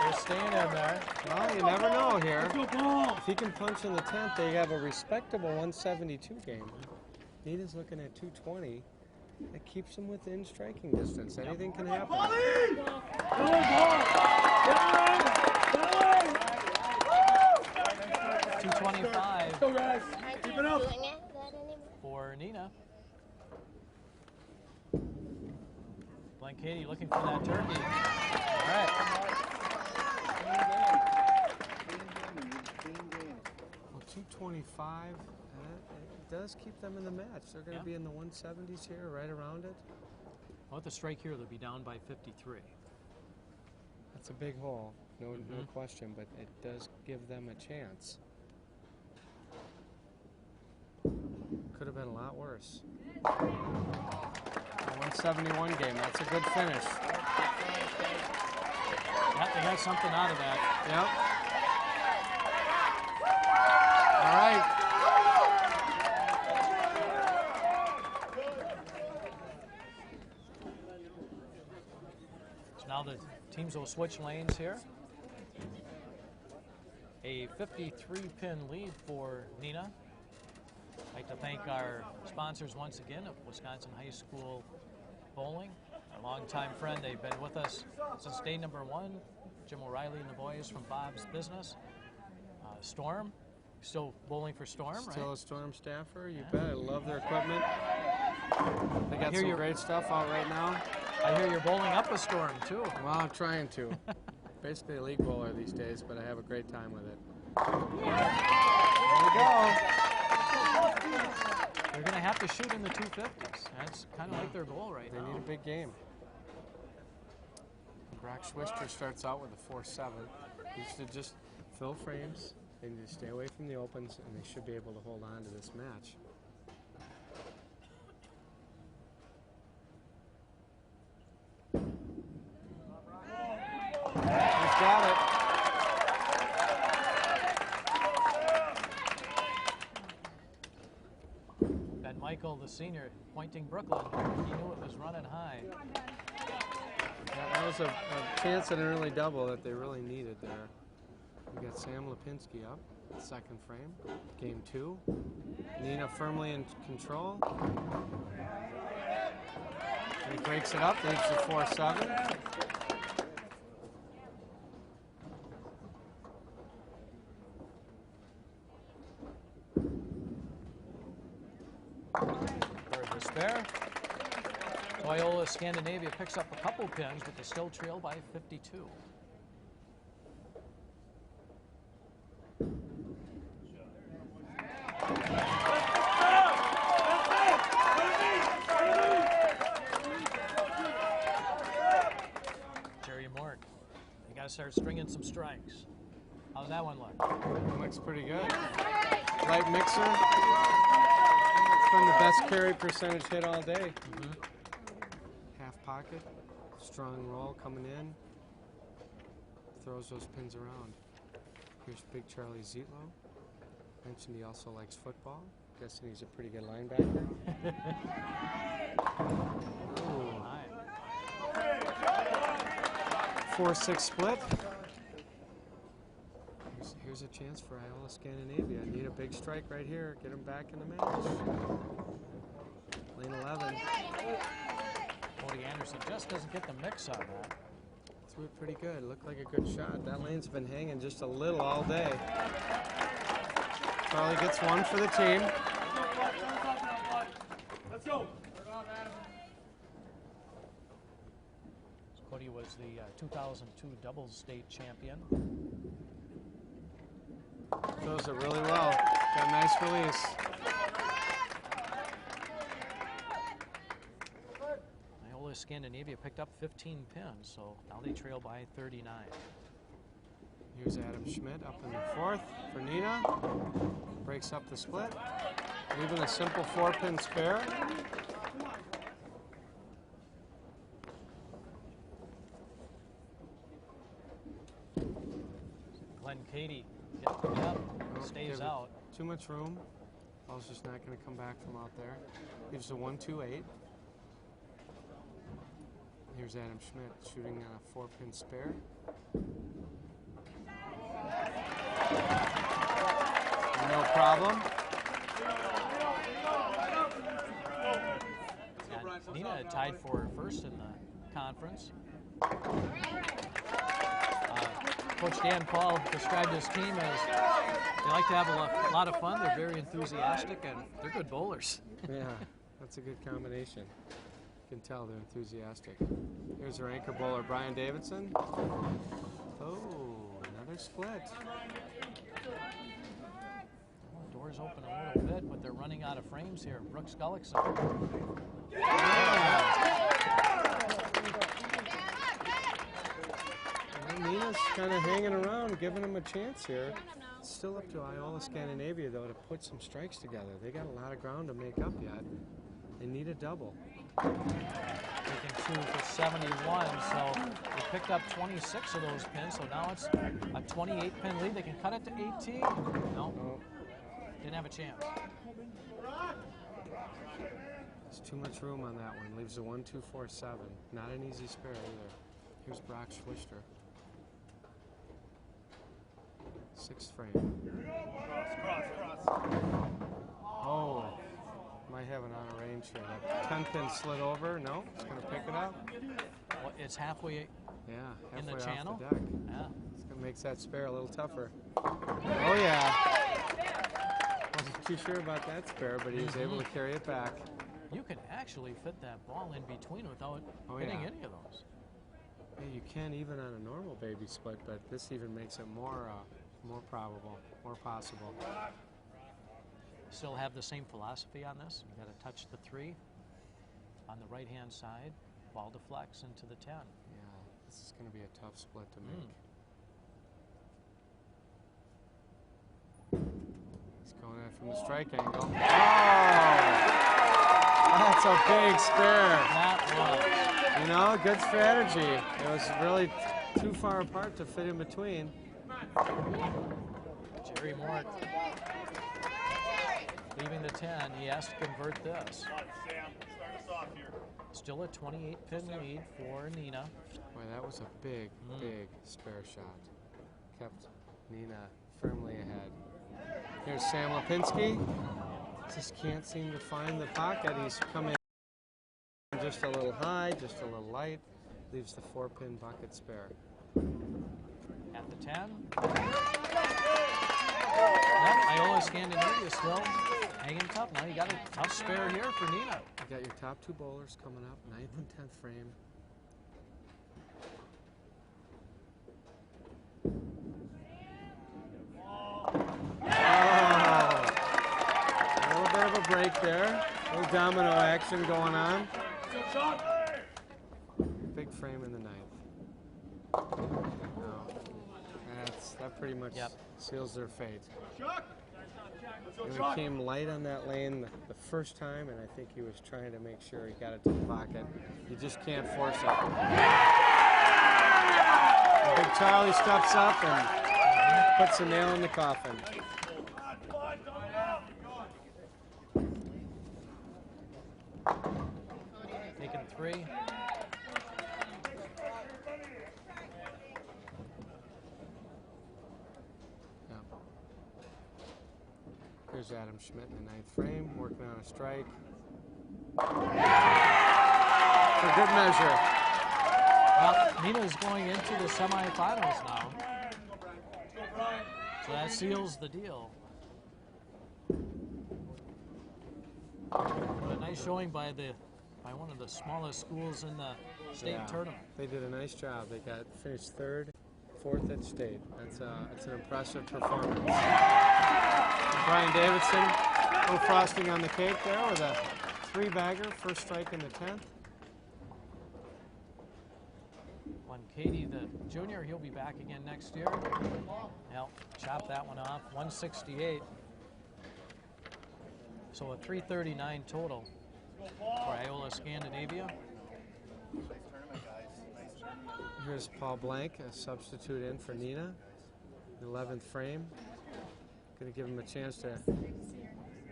They're staying in there. Well, you never know here. If he can punch in the 10th, they have a respectable 172 game. Nina's looking at 220. That keeps them within striking distance. Anything can happen. $225 Go, guys. Keep it up. for Nina. Cady looking for that turkey. All right. Well, 225, it does keep them in the match. They're going to be in the 170s here, right around it. Well, with the strike here, they'll be down by 53. That's a big hole, no question, but it does give them a chance. Could have been a lot worse. A 171 game, that's a good finish. Yep, they got something out of that. Yep. All right. So now the teams will switch lanes here. A 53-pin lead for Nina. I'd like to thank our sponsors once again of Wisconsin High School Bowling. Our longtime friend, they've been with us since day number 1. Jim O'Reilly and the boys from Bob's Business. Storm, still bowling for Storm, right? Still a Storm staffer, you bet. I love their equipment. They got some great stuff out right now. I hear you're bowling up a Storm, too. Well, I'm trying to. Basically a league bowler these days, but I have a great time with it. There we go. They're going to have to shoot in the 250s. That's kind of like their goal right now. They need a big game. Brock Schwister starts out with a 4-7. He should just fill frames. They need to stay away from the opens, and they should be able to hold on to this match. He's got it. Ben Michael, the senior, pointing Brooklyn. He knew it was running high. Yeah, that was a chance at an early double that they really needed there. We got Sam Lipinski up, second frame, game 2. Nina firmly in control. And he breaks it up, leaves the 4-7. For despair. Iola-Scandinavia picks up a couple pins, but they still trail by 52. Jerry Mork, you got to start stringing some strikes. How's that one look? Looks pretty good. Light mixer. It's been the best carry percentage hit all day. Half pocket, strong roll coming in. Throws those pins around. Here's Big Charlie Zietlow. Mentioned he also likes football. Guessing he's a pretty good linebacker. Ooh. 4-6 split. Here's a chance for Iola-Scandinavia. Need a big strike right here. Get him back in the match. Lane 11. Cody Anderson just doesn't get the mix on that. Threw it pretty good. Looked like a good shot. That lane's been hanging just a little all day. Charlie gets one for the team. Let's go. Cody was the 2002 doubles state champion. Throws it really well. Got a nice release. Iola-Scandinavia picked up 15 pins, so now they trail by 39. Here's Adam Schmidt up in the 4th for Nina. Breaks up the split. Even a simple 4-pin spare. Cady getting up, stays out. Too much room. Ball's just not going to come back from out there. Gives a 1-2-8. Here's Adam Schmidt shooting on a 4-pin spare. No problem. And Nina tied for first in the conference. Coach Dan Paul described his team as they like to have a lot of fun. They're very enthusiastic, and they're good bowlers. Yeah, that's a good combination. You can tell they're enthusiastic. Here's our anchor bowler, Brian Davidson. Oh, another split. Well, doors open a little bit, but they're running out of frames here. Brooks Gullixon. Nina's kind of hanging around, giving him a chance here. It's still up to Iola-Scandinavia, though, to put some strikes together. They got a lot of ground to make up yet. They need a double. Taking 2 for 71, so they picked up 26 of those pins, so now it's a 28-pin lead. They can cut it to 18. No, didn't have a chance. There's too much room on that one. Leaves a 1, 2, 4, 7. Not an easy spare either. Here's Brock Schwister. 6th frame. Oh, might have it on a range here. That 10-pin slid over. No, it's going to pick it up. Well, it's halfway, halfway in the off channel. the deck. Yeah. It's going to make that spare a little tougher. Oh, yeah. Wasn't too sure about that spare, but he was able to carry it back. You can actually fit that ball in between without hitting any of those. Yeah, you can even on a normal baby split, but this even makes it more probable, more possible. Still have the same philosophy on this. You got to touch the 3 on the right-hand side. Ball deflects into the 10. Yeah, this is going to be a tough split to make. He's going at it from the strike angle. Oh! That's a big spare. That was. You know, good strategy. It was really too far apart to fit in between. Jerry Mork leaving the 10. He has to convert this. Still a 28-pin lead for Nina. Boy, that was a big, big spare shot. Kept Nina firmly ahead. Here's Sam Lipinski. Just can't seem to find the pocket. He's coming just a little high, just a little light. Leaves the 4-pin bucket spare. At the 10. Iola-Scandinavia still hanging tough. Now you got a tough spare here for Nina. You got your top 2 bowlers coming up, 9th and 10th frame. A little bit of a break there. A little domino action going on. Big frame in the 9th. No. That pretty much seals their fate. And he came light on that lane the first time, and I think he was trying to make sure he got it to the pocket. You just can't force it. And Big Charlie steps up and puts a nail in the coffin. Taking 3. Here's Adam Schmidt in the 9th frame, working on a strike. For good measure. Well, Nina's going into the semifinals now. So that seals the deal. What a nice showing by one of the smallest schools in the state tournament. They did a nice job. They finished 3rd, 4th at state. That's an impressive performance. Brian Davidson, a little frosting on the cake there with a 3-bagger, first strike in the 10th. When Cady, the junior, he'll be back again next year. Well, chop that one off, 168. So a 339 total for Iola-Scandinavia. Here's Paul Blank, a substitute in for Nina, the 11th frame. Going to give him a chance to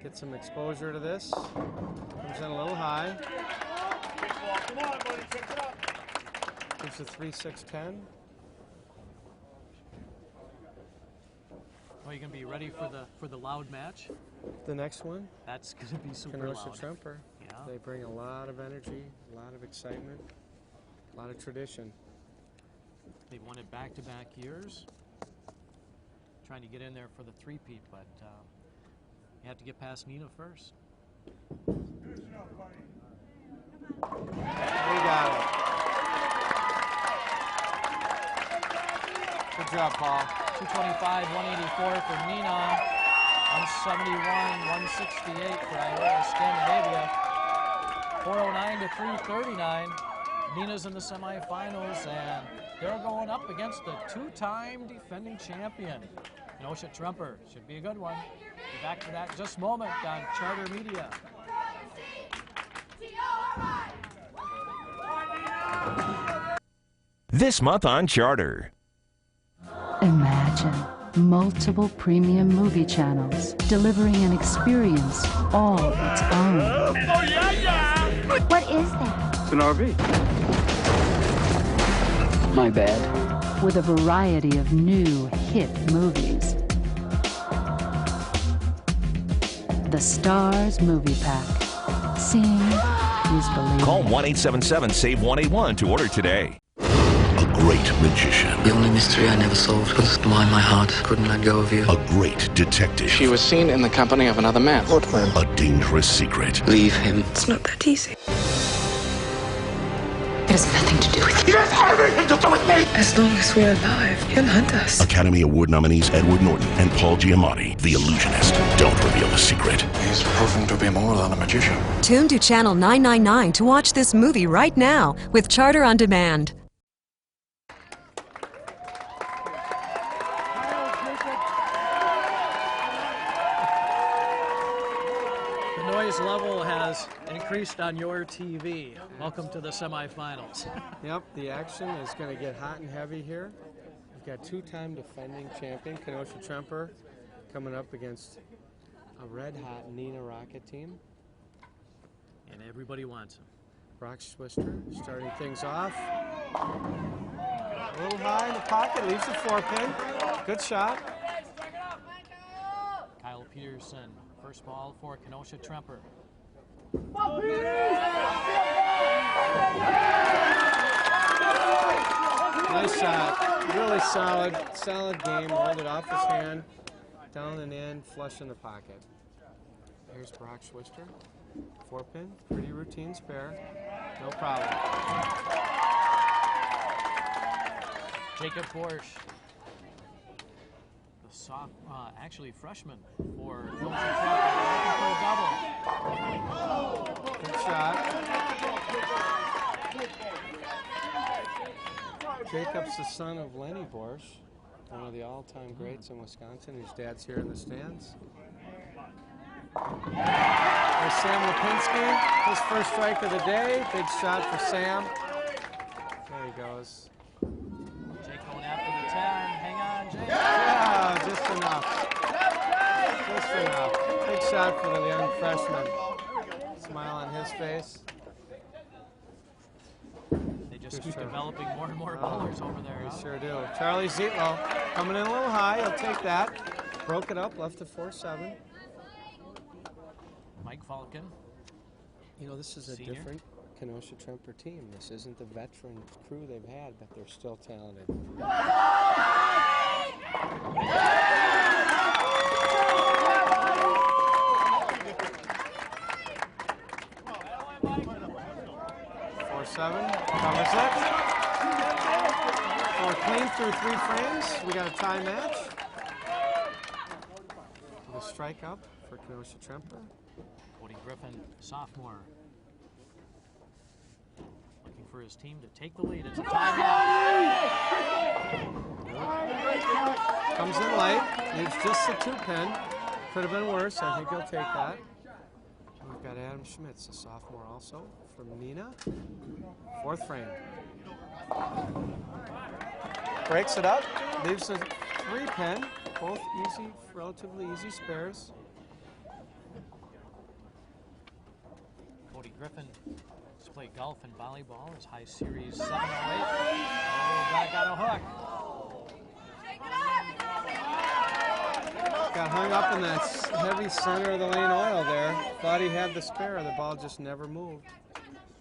get some exposure to this. Comes in a little high. Gives a 3-6-10. Well, you going to be ready for the loud match? The next one? That's going to be super Kenosha loud. Tremper. Yeah. They bring a lot of energy, a lot of excitement, a lot of tradition. They've won it back-to-back years. trying to get in there for the three-peat, but you have to get past Nina first. We got it. Good job, Paul. 225, 184 for Nina. 171, 168 for Iola-Scandinavia. 409 to 339. Nina's in the semifinals, and they're going up against the two-time defending champion. Kenosha Trumper. Should be a good one. Be back to that in just a moment on Charter Media. This month on Charter. Imagine multiple premium movie channels delivering an experience all its own. Oh, yeah, yeah! What is that? It's an RV. My bad. With a variety of new hit movies. The Stars Movie Pack. Seeing is believing. Call 1-877-SAVE-181 to order today. A great magician. The only mystery I never solved was why my heart couldn't let go of you. A great detective. She was seen in the company of another man. What man? A dangerous secret. Leave him. It's not that easy. It has nothing to do with you. It has everything to do with me! As long as we're alive, he'll hunt us. Academy Award nominees Edward Norton and Paul Giamatti. The Illusionist. Don't reveal the secret. He's proven to be more than a magician. Tune to Channel 999 to watch this movie right now with Charter on Demand. The noise level has increased on your TV. Welcome to the semifinals. Yep, the action is going to get hot and heavy here. We've got two-time defending champion Kenosha Tremper coming up against a red-hot Nina Rocket team. And everybody wants him. Brock Schwister starting things off. A little high in the pocket, leaves the 4-pin. Good shot. Kyle Peterson, first ball for Kenosha Tremper. Nice shot. Really solid game. Rolled it off his hand, down and in, flush in the pocket. Here's Brock Schwister. 4-pin, pretty routine spare. No problem. Jacob Borsch, the actually freshman for Kenosha Tremper, looking for a double. Good shot. Jacob's the son of Lenny Borsch, one of the all-time greats in Wisconsin. His dad's here in the stands. There's Sam Lipinski, his first strike of the day. Big shot for Sam. There he goes. Jake going after the 10. Hang on, Jake. Yeah, just enough. Just enough. Big shot for the young freshman. Smile on his face. They just keep developing more and more bowlers over there. They sure do. Charlie Zietlow coming in a little high. He'll take that. Broke it up, left it 4-7. Mike Falcon. You know, this is a different Kenosha Tremper team. This isn't the veteran crew they've had, but they're still talented. 4-7, covers it. 4 clean through 3 frames. We got a tie match. With a strike up for Kenosha Tremper. Cody Griffin, sophomore. Looking for his team to take the lead. It's a timeout. Comes in late. It's just a 2-pin. Could have been worse. I think he'll take that. We've got Adam Schmitz, a sophomore also, from Nina. 4th frame. Breaks it up. Leaves a 3-pin. Both easy, relatively easy spares. Cody Griffin has played golf and volleyball. His high series 708. Oh, that got a hook. Got hung up in that heavy center of the lane oil there. Thought he had the spare. The ball just never moved.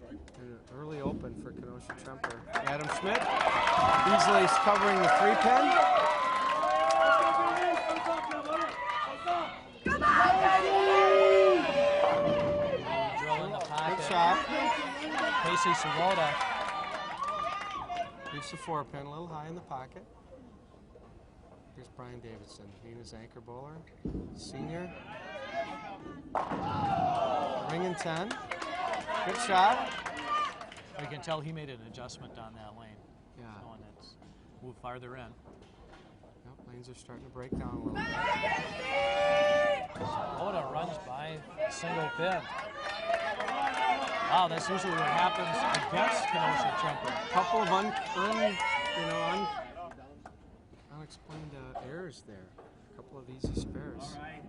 And an early open for Kenosha Tremper. Adam Schmidt easily covering the 3-pin. Macy Sirota. Keeps the 4-pin a little high in the pocket. Here's Brian Davidson, Nina's anchor bowler, senior. Ring and 10. Good shot. You can tell he made an adjustment on that lane. Yeah. So it's moved farther in. Yep, lanes are starting to break down a little bit. Oda runs by a single pin. Wow, that's usually what happens against Kenosha Tremper. A couple of unexplained errors there. A couple of easy spares. Brian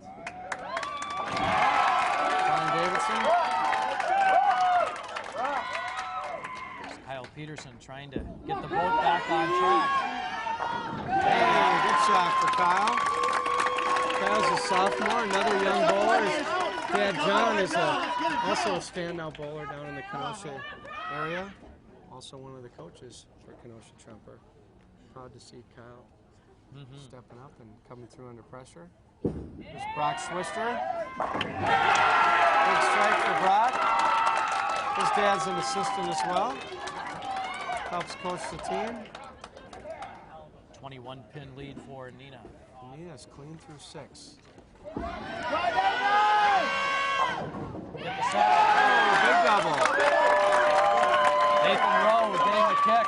Davidson. Kyle Peterson trying to get the boat back on track. Hey, good shot for Kyle. Kyle's a sophomore, another young bowler. His dad John is also a standout bowler down in the Kenosha area. Also one of the coaches for Kenosha Tremper. Proud to see Kyle stepping up and coming through under pressure. There's Brock Swister. Big strike for Brock. His dad's an assistant as well. Helps coach the team. 21 pin lead for Nina. Nina's clean through 6. Get the set. Oh, big double. Nathan Rowe getting the kick.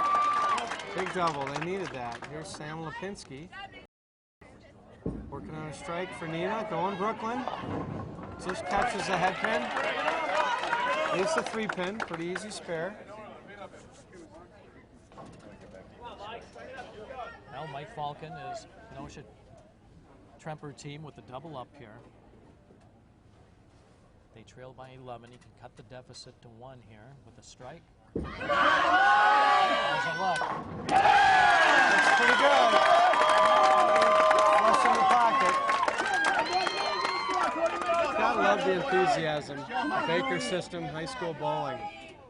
Big double, they needed that. Here's Sam Lipinski. Working on a strike for Nina, going Brooklyn. Just catches the head pin. Leaves the 3-pin, pretty easy spare. Now Mike Falcon is Kenosha Tremper team with the double up here. They trail by 11. He can cut the deficit to 1 here with a strike. How's it look? That's pretty good. Flush in the pocket. Gotta love the enthusiasm. Baker System High School Bowling.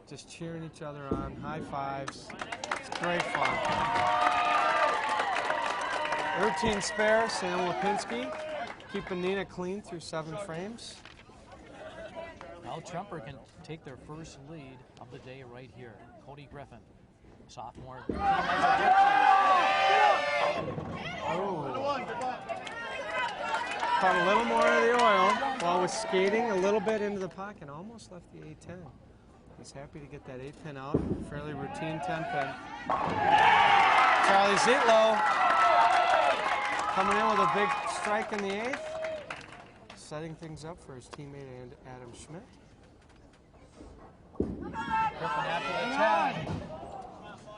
Just cheering each other on, high fives. It's great fun. Routine spare, Sam Lipinski, keeping Nina clean through 7 frames. Now Tremper can take their first lead of the day right here. Cody Griffin, sophomore. Oh. Caught a little more of the oil while was skating a little bit into the pocket. Almost left the 8-10. He's happy to get that 8-pin out. Fairly routine 10-pin. Charlie Zietlow coming in with a big strike in the 8th. Setting things up for his teammate Adam Schmidt. Griffin after the 10.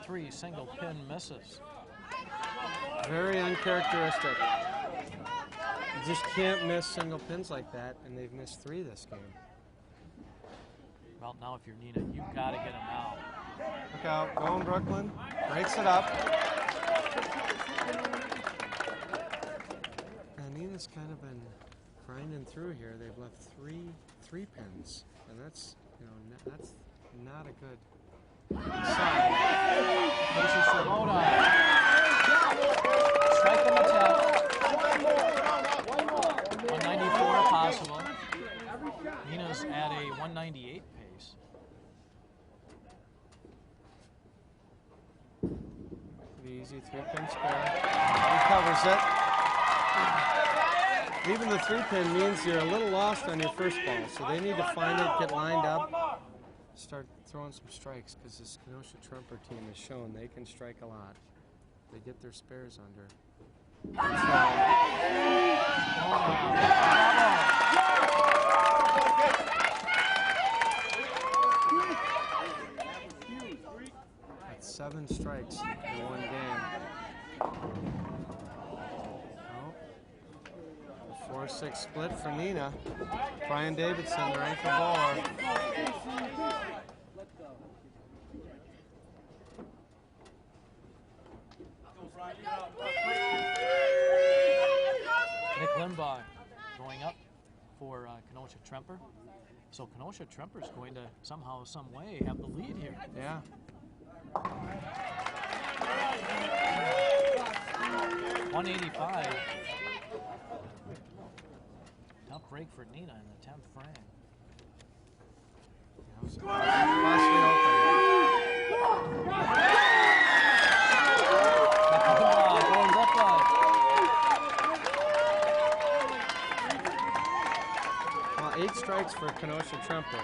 3 single pin misses. Very uncharacteristic. You just can't miss single pins like that, and they've missed 3 this game. Well, now if you're Nina, you've got to get them out. Look out, going Brooklyn, breaks it up. And Nina's kind of been grinding through here. They've left 3 pins, and that's that's not a good sign. Casey Sirota. Strike in the 10. 194 possible. Nina's at a 198 pace. Pretty easy 3-pin spare. He covers it. Even the 3-pin means you're a little lost on your first ball, so they need to find it, get lined up, start throwing some strikes, because this Kenosha Tremper team has shown they can strike a lot. They get their spares under. That's 7 strikes in 1 game. 4-6 split for Nina. Brian Davidson, their anchor bowler. Nick Limbaugh going up for Kenosha Tremper. So Kenosha Tremper is going to somehow, some way have the lead here. Yeah. .185. Tough break for Nina in the 10th frame. Vastly open. Now 8 strikes for Kenosha Tremper.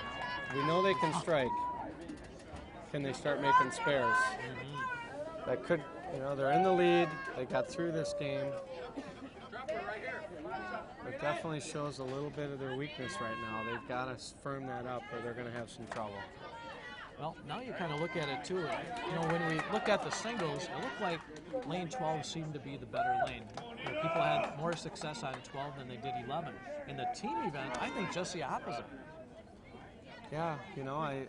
We know they can strike. Can they start making spares? That could, you know, they're in the lead. They got through this game. It definitely shows a little bit of their weakness right now. They've got to firm that up or they're going to have some trouble. Well, now you kind of look at it too. You know, when we look at the singles, it looked like lane 12 seemed to be the better lane. You know, people had more success on 12 than they did 11. In the team event, I think just the opposite. Yeah, you know, I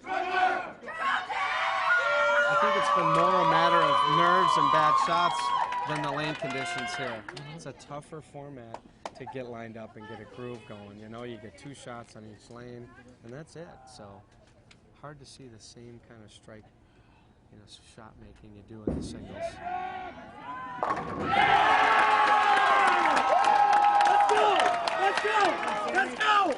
think it's been more a matter of nerves and bad shots than the lane conditions here. It's a tougher format to get lined up and get a groove going. You know, you get 2 shots on each lane, and that's it. So hard to see the same kind of strike, you know, shot making you do in the singles. Let's go! Let's go!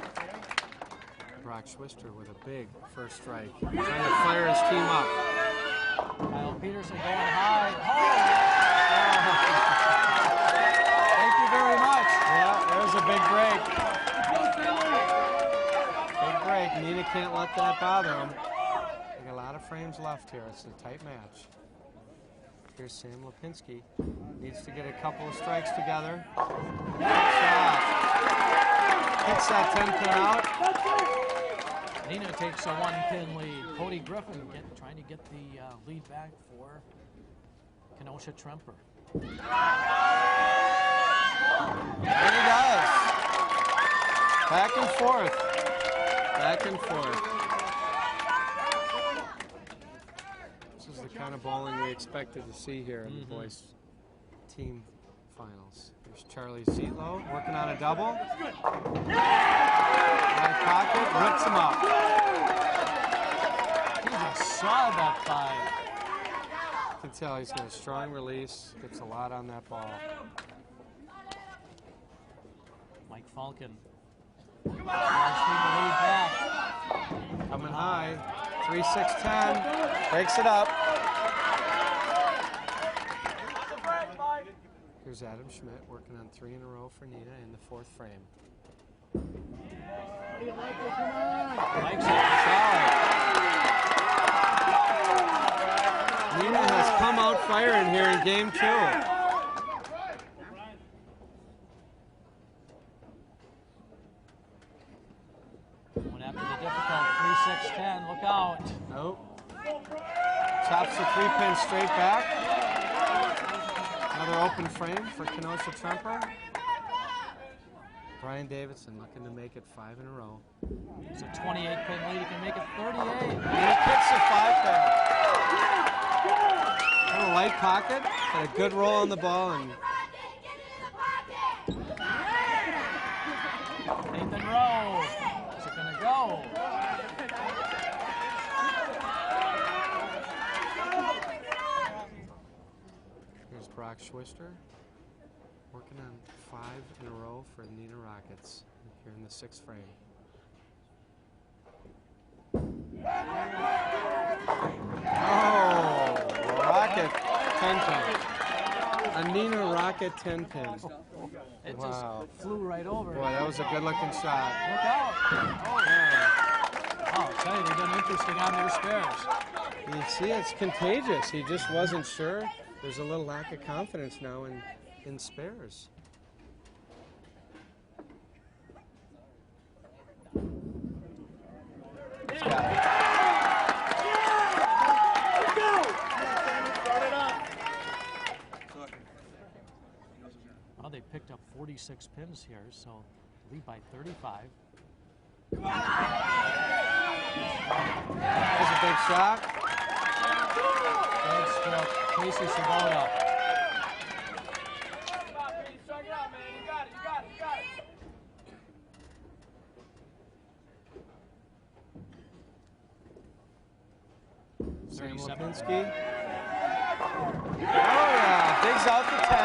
Brock Schwister with a big first strike, trying to fire his team up. Kyle Peterson going high. Thank you very much. Yeah, there's a big break. Big break. Nina can't let that bother him. They got a lot of frames left here. It's a tight match. Here's Sam Lipinski. Needs to get a couple of strikes together. Good shot. Hits that 10-pin out. Nina takes a 1-pin lead. Cody Griffin trying to get the lead back for Kenosha Tremper. There he does. Back and forth. Back and forth. This is the kind of bowling we expected to see here in the boys' team finals. Here's Charlie Zietlow working on a double. Right pocket, rips him up. He just saw that five. You can tell he's got a strong release, gets a lot on that ball. Mike Falcon. Lead back. Coming high. 3-6-10. Breaks it up. Here's Adam Schmidt working on 3 in a row for Nina in the 4th frame. Mike's solid. Nina has come out firing here in game 2. Going after the difficult 3-6-10. Look out. Nope. Chops the 3-pin straight back. Another open frame for Kenosha Tremper. Brian Davidson looking to make it 5 in a row. It's a 28-pin lead. He can make it 38. And he kicks a 5-pin. A light pocket, got a good roll on the ball, and Nathan Rowe. Is it going to go? Here's Brock Schwister working on 5 in a row for Nina Rockets here in the 6th frame. Oh, Rocket 10-pin. A Nina Rocket 10-pin. It Wow. just flew right over. Boy, that was a good-looking shot. Look out. Oh, yeah. Oh, I'll tell you, they've been interesting on their spares. You see, it's contagious. He just wasn't sure. There's a little lack of confidence now in spares. He's got it. Well, they picked up 46 pins here, so lead by 35. There's a big shot. Good stroke. Casey Sabota. Sam Lipinski. Oh, yeah. Digs out the 10.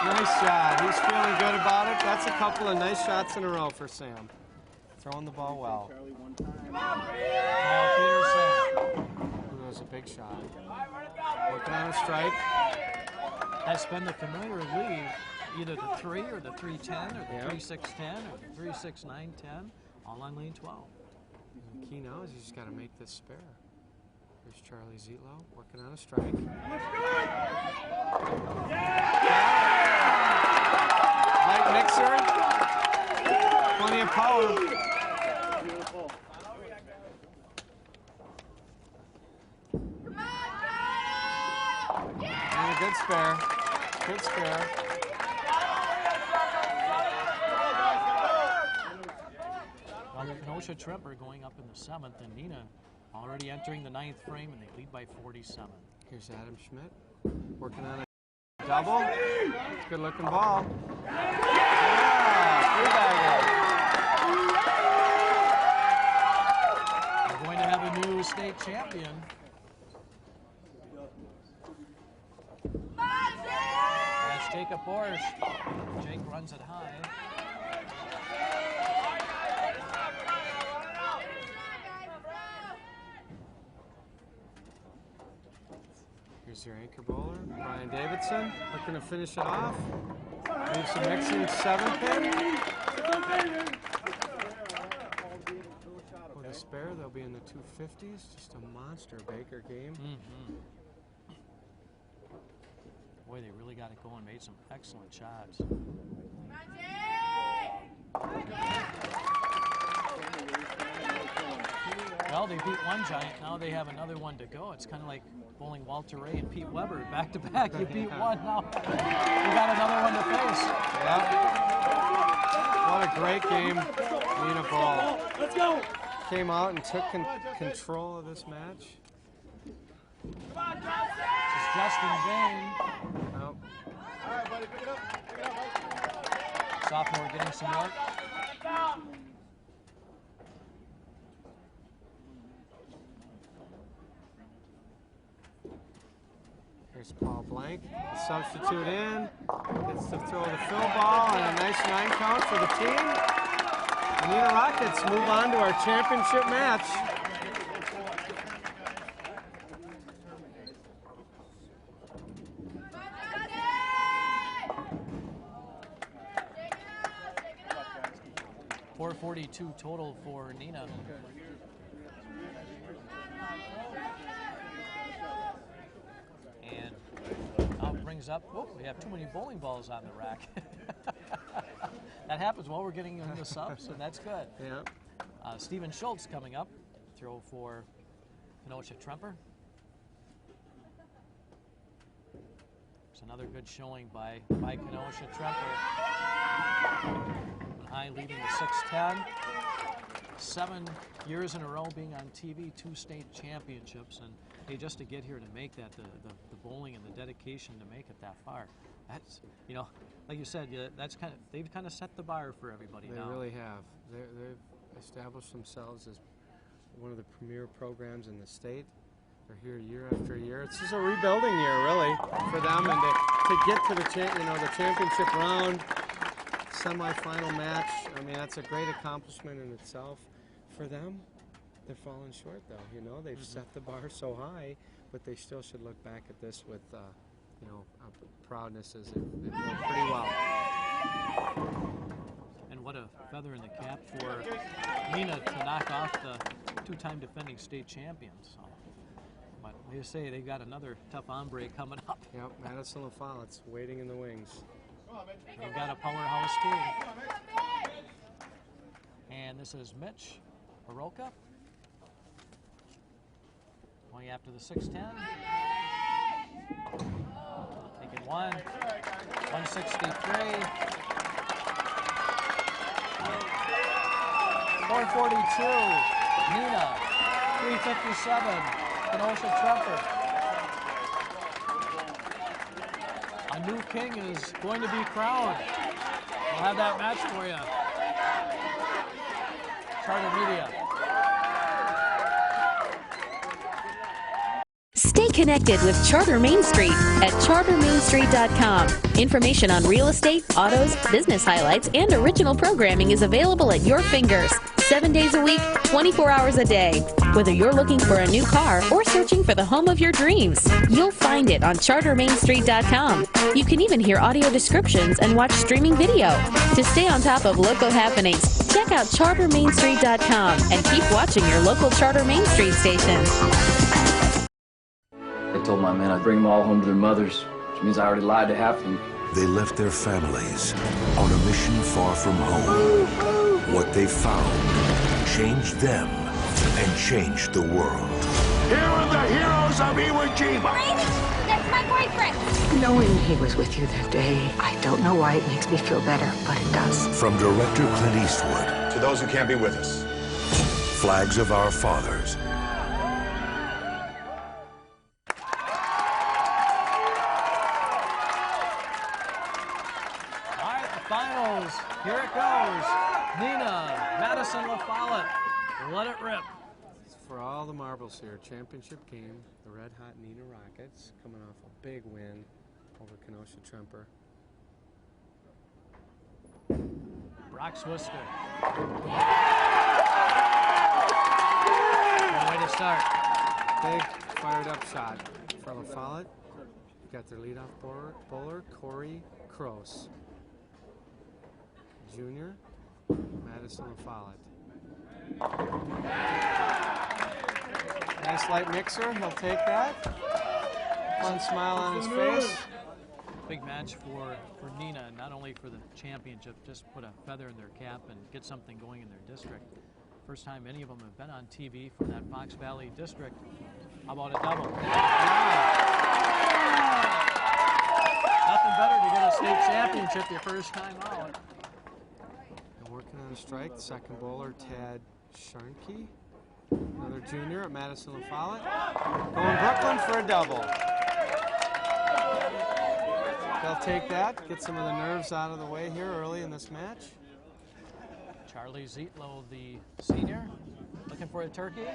Nice shot. He's feeling good about it. That's a couple of nice shots in a row for Sam. Throwing the ball well. Kyle Peterson. That was a big shot. Working on a strike. That's been the familiar lead either the 3 or the 310 or the 3610 or the 36910, all on lane 12. And the key now is you just got to make this spare. Here's Charlie Zietlow working on a strike. Light mixer, plenty of power. Beautiful. And a good spare. Good spare. Well, Kenosha Tremper going up in the 7th, and Neenah already entering the 9th frame, and they lead by 47. Here's Adam Schmidt working on a double. Good looking ball. Yeah, We're going to have a new state champion. That's Jacob Borsch. Jake runs it high. Here's your anchor bowler, Brian Davidson, looking to finish it off. Leaves some mixing 7th in. With a spare, they'll be in the 250s. Just a monster Baker game. Boy, they really got it going, made some excellent shots. Well, they beat one giant, now they have another one to go. It's kind of like bowling Walter Ray and Pete Weber back to back. You beat one, now you got another one to face. Yeah. What a great game, Neenah ball. Let's go. Came out and took control of this match. This is Justin Bain. Nope. All right, buddy, pick it up. Pick it up. Sophomore getting some work. Here's Paul Blank, substitute in, gets to throw the fill ball, and a nice 9 count for the team. The Neenah Rockets move on to our championship match. .442 total for Neenah. And now it brings up, whoop, we have too many bowling balls on the rack. That happens while we're getting into subs, and that's good. Yeah. Stephen Schultz coming up, throw for Kenosha Tremper. It's another good showing by Kenosha Tremper. High leading the 610. 7 years in a row being on TV, 2 state championships, and hey, just to get here to make that, the bowling and the dedication to make it that far, that's, you know, like you said, that's they've kind of set the bar for everybody now. They really have. They've established themselves as one of the premier programs in the state. They're here year after year. It's just a rebuilding year, really, for them, and to get to the the championship round, semifinal match. I mean, that's a great accomplishment in itself for them. They're falling short, though. You know, they've set the bar so high, but they still should look back at this with, proudness as it went pretty well. And what a feather in the cap for Neenah to knock off the 2-time defending state champions. So, but they say they've got another tough hombre coming up. Yep, Madison LaFollette's waiting in the wings. They've got a powerhouse team. And this is Mitch Baroka. Going after the 610. Taking one. 163. 442. Neenah. 357. Kenosha Tremper. A new king is going to be crowned. We'll have that match for you. Charter Media. Stay connected with Charter Main Street at chartermainstreet.com. Information on real estate, autos, business highlights, and original programming is available at your fingers. 7 days a week, 24 hours a day. Whether you're looking for a new car or searching for the home of your dreams, you'll find it on CharterMainStreet.com. You can even hear audio descriptions and watch streaming video. To stay on top of local happenings, check out CharterMainStreet.com and keep watching your local Charter Main Street station. I told my men I'd bring them all home to their mothers, which means I already lied to half of them. They left their families on a mission far from home. What they found changed them and changed the world. Here are the heroes of Iwo Jima. That's my boyfriend. Knowing he was with you that day, I don't know why it makes me feel better, but it does. From director Clint Eastwood. To those who can't be with us. Flags of Our Fathers. Finals, here it goes. Neenah, Madison LaFollette, let it rip. For all the marbles here, championship game, the red hot Neenah Rockets coming off a big win over Kenosha Tremper. Brock Swister. Good way to start. Big fired up shot for LaFollette. Got their leadoff bowler, Corey Kroos. Junior, Madison LaFollette. Nice light mixer, he'll take that. Fun smile on his face. Big match for Neenah, not only for the championship, just put a feather in their cap and get something going in their district. First time any of them have been on TV from that Fox Valley district. How about a double? Nothing better to get a state championship your first time out. Working on a strike, the second bowler, Tad Sharnke. Another junior at Madison LaFollette. Going Brooklyn for a double. They'll take that, get some of the nerves out of the way here early in this match. Charlie Zietlow, the senior, looking for a turkey.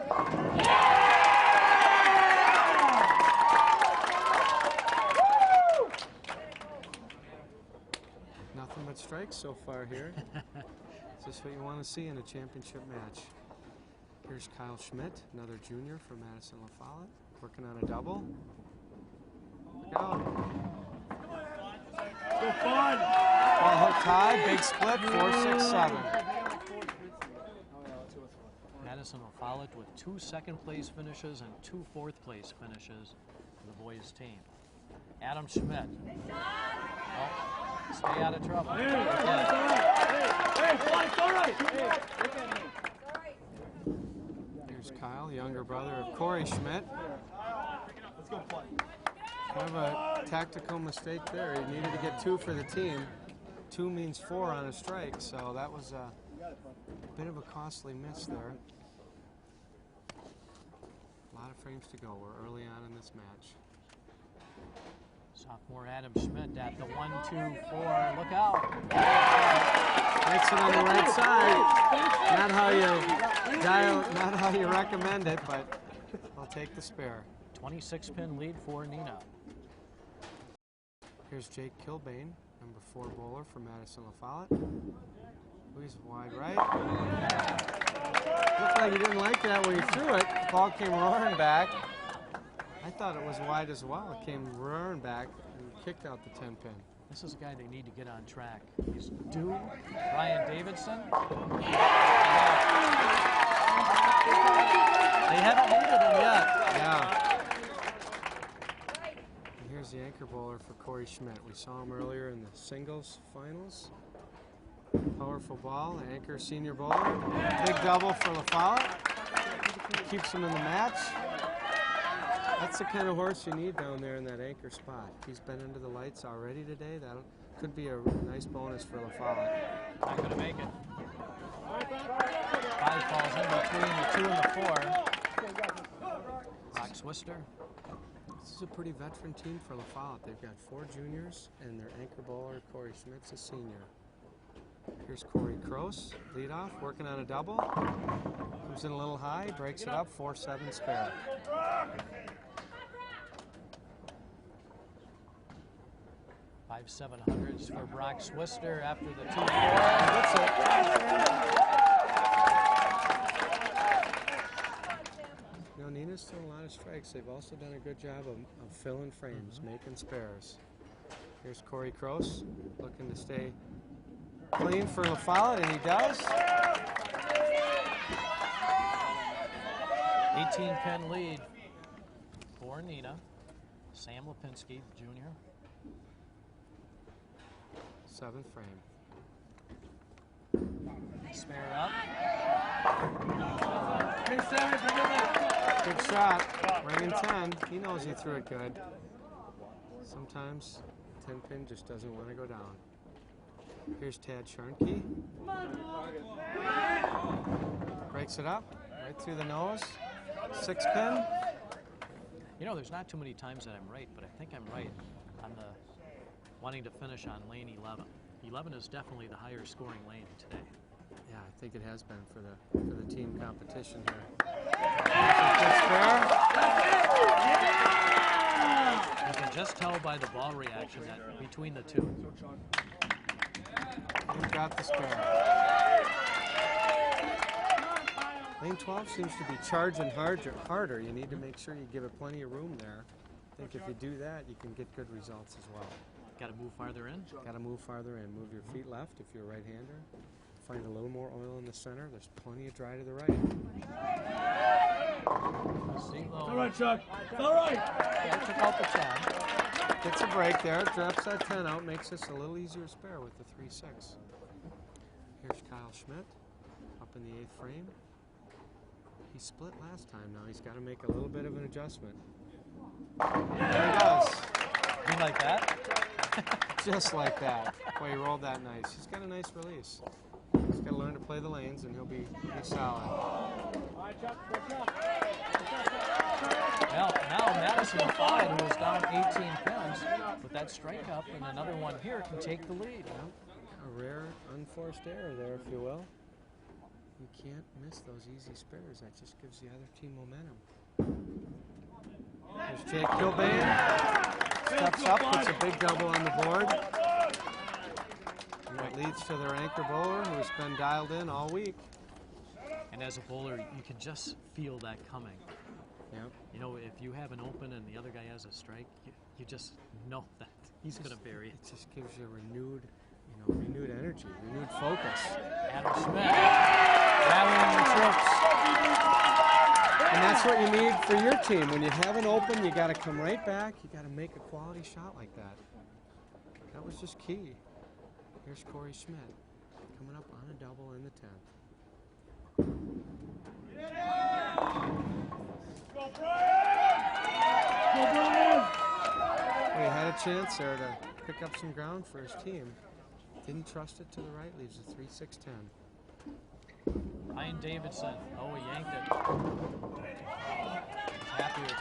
Nothing but strikes so far here. Is this what you want to see in a championship match? Here's Kyle Schmidt, another junior for Madison LaFollette, working on a double. Go. Go fun. Ball hook tie, big split, 4-6-7. Madison LaFollette with 2 second-place finishes and 2 fourth-place finishes for the boys' team. Adam Schmidt. Oh, stay out of trouble. Here's Kyle, younger brother of Corey Schmidt. Let's go play. Kind of a tactical mistake there. He needed to get 2 for the team. 2 means 4 on a strike, so that was a bit of a costly miss there. A lot of frames to go. We're early on in this match. Sophomore Adam Schmidt at the 1-2-4. Look out. Makes it on the right side. Not how you recommend it, but I'll take the spare. 26-pin lead for Neenah. Here's Jake Kilbane, number 4 bowler for Madison LaFollette. He's wide right. Looked like he didn't like that when he threw it. The ball came roaring back. I thought it was wide as well. It came roaring back and kicked out the 10-pin. This is a guy they need to get on track. He's due. Ryan Davidson. They haven't needed him yet. Yeah. And here's the anchor bowler for Corey Schmidt. We saw him earlier in the singles finals. Powerful ball, the anchor senior bowler. Big double for LaFollette. Keeps him in the match. That's the kind of horse you need down there in that anchor spot. He's been into the lights already today. That could be a nice bonus for LaFollette. Not going to make it. 5 falls in between the 2 and the 4. Brock Swister. This is a pretty veteran team for LaFollette. They've got 4 juniors, and their anchor bowler, Corey Schmidt's a senior. Here's Corey Kroos, leadoff, working on a double. Comes in a little high, breaks it up, 4-7 spare. Five 700s for Brock Swister after the 2-4. Hits it. strikes, they've also done a good job of filling frames, making spares. Here's Corey Kroos looking to stay clean for LaFollette, and he does. 18-pin lead for Nina. Sam Lipinski, Jr. 7th frame. Spare up. Good shot. Right in 10. He knows he threw it good. Sometimes 10-pin just doesn't want to go down. Here's Tad Sharnke. Breaks it up. Right through the nose. 6-pin. You know, there's not too many times that I'm right, but I think I'm right on the wanting to finish on lane 11. 11 is definitely the higher scoring lane today. Yeah, I think it has been for the team competition here. You can just tell by the ball reaction that between the two. He's got the spare. Lane 12 seems to be charging harder. You need to make sure you give it plenty of room there. I think if you do that, you can get good results as well. Got to move farther in? Got to move farther in. Move your feet left if you're a right-hander. Find a little more oil in the center. There's plenty of dry to the right. It's all right, Chuck. It's all right. Yeah, took out the 10. Gets a break there. Drops that 10 out. Makes this a little easier spare with the 3-6. Here's Kyle Schmidt up in the 8th frame. He split last time. Now he's got to make a little bit of an adjustment. There he does. You like that? Just like that. Boy, he rolled that nice. He's got a nice release. He's got to learn to play the lanes, and he'll be solid. Well, now Madison LaFollette, who was down 18 pins, with that strike up and another one here, can take the lead. A rare, unforced error there, if you will. You can't miss those easy spares. That just gives the other team momentum. There's Jake Kilbane. Steps up, puts a big double on the board. And that leads to their anchor bowler, who has been dialed in all week. And as a bowler, you can just feel that coming. Yep. You know, if you have an open and the other guy has a strike, you just know that he's going to bury it. It just gives you renewed energy, renewed focus. Adam Schmidt rallying the troops. And that's what you need for your team. When you have an open, you got to come right back. You got to make a quality shot like that. That was just key. Here's Corey Schmidt coming up on a double in the 10th. Well, he had a chance there to pick up some ground for his team. Didn't trust it to the right, leaves a 3-6-10. Ryan Davidson. Oh, he yanked it. He's happy with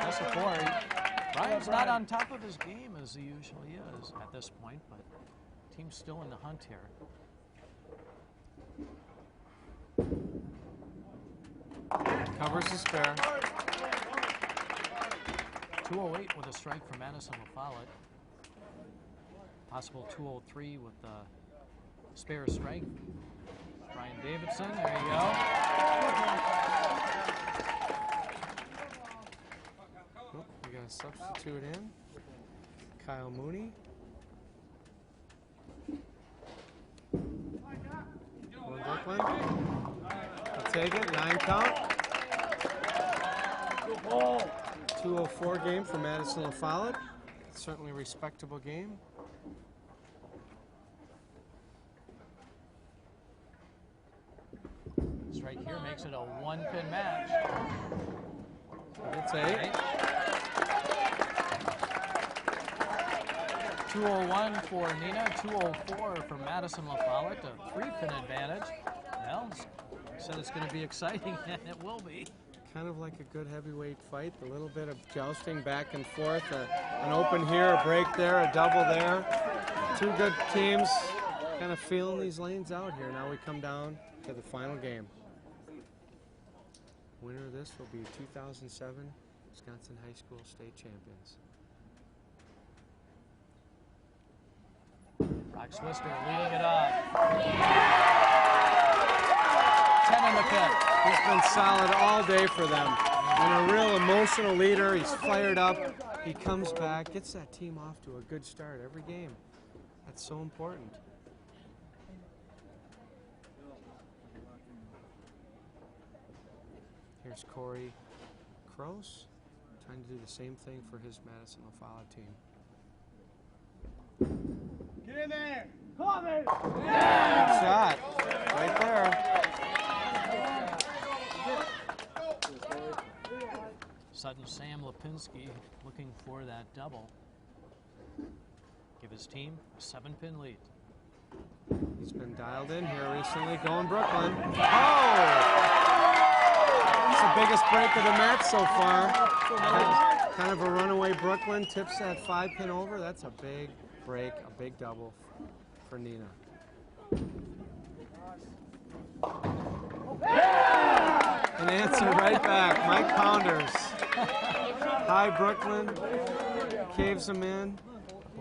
just a 4. Ryan's not on top of his game as he usually is at this point, but team's still in the hunt here. Covers the spare. 208 with a strike for Madison LaFollette. Possible 203 with the spare strike. Ryan Davidson, there you go. Oh, we got a substitute in. Kyle Mooney. Going Brooklyn. I'll take it, 9 count. 204 game for Madison LaFollette. Certainly a respectable game. This right here makes it a 1-pin match. It's 8. 201 for Nina, 204 for Madison LaFollette, a 3-pin advantage. Well, said it's going to be exciting, and it will be. Kind of like a good heavyweight fight, a little bit of jousting back and forth, an open here, a break there, a double there. Two good teams kind of feeling these lanes out here. Now we come down to the final game. Winner of this will be 2007 Wisconsin High School State Champions. Brock Swister leading it off. 10 in the pit. He's been solid all day for them. And a real emotional leader. He's fired up. He comes back, gets that team off to a good start every game. That's so important. Here's Corey Kroos trying to do the same thing for his Madison LaFollette team. Get in there! Come in! Good shot. Right there. Sudden Sam Lipinski looking for that double. Give his team a 7-pin lead. He's been dialed in here recently, going Brooklyn. Oh! It's the biggest break of the match so far. Kind of a runaway Brooklyn, tips that 5-pin over. That's a big break, a big double for Nina. An answer right back, Mike Pounders. High Brooklyn, caves him in.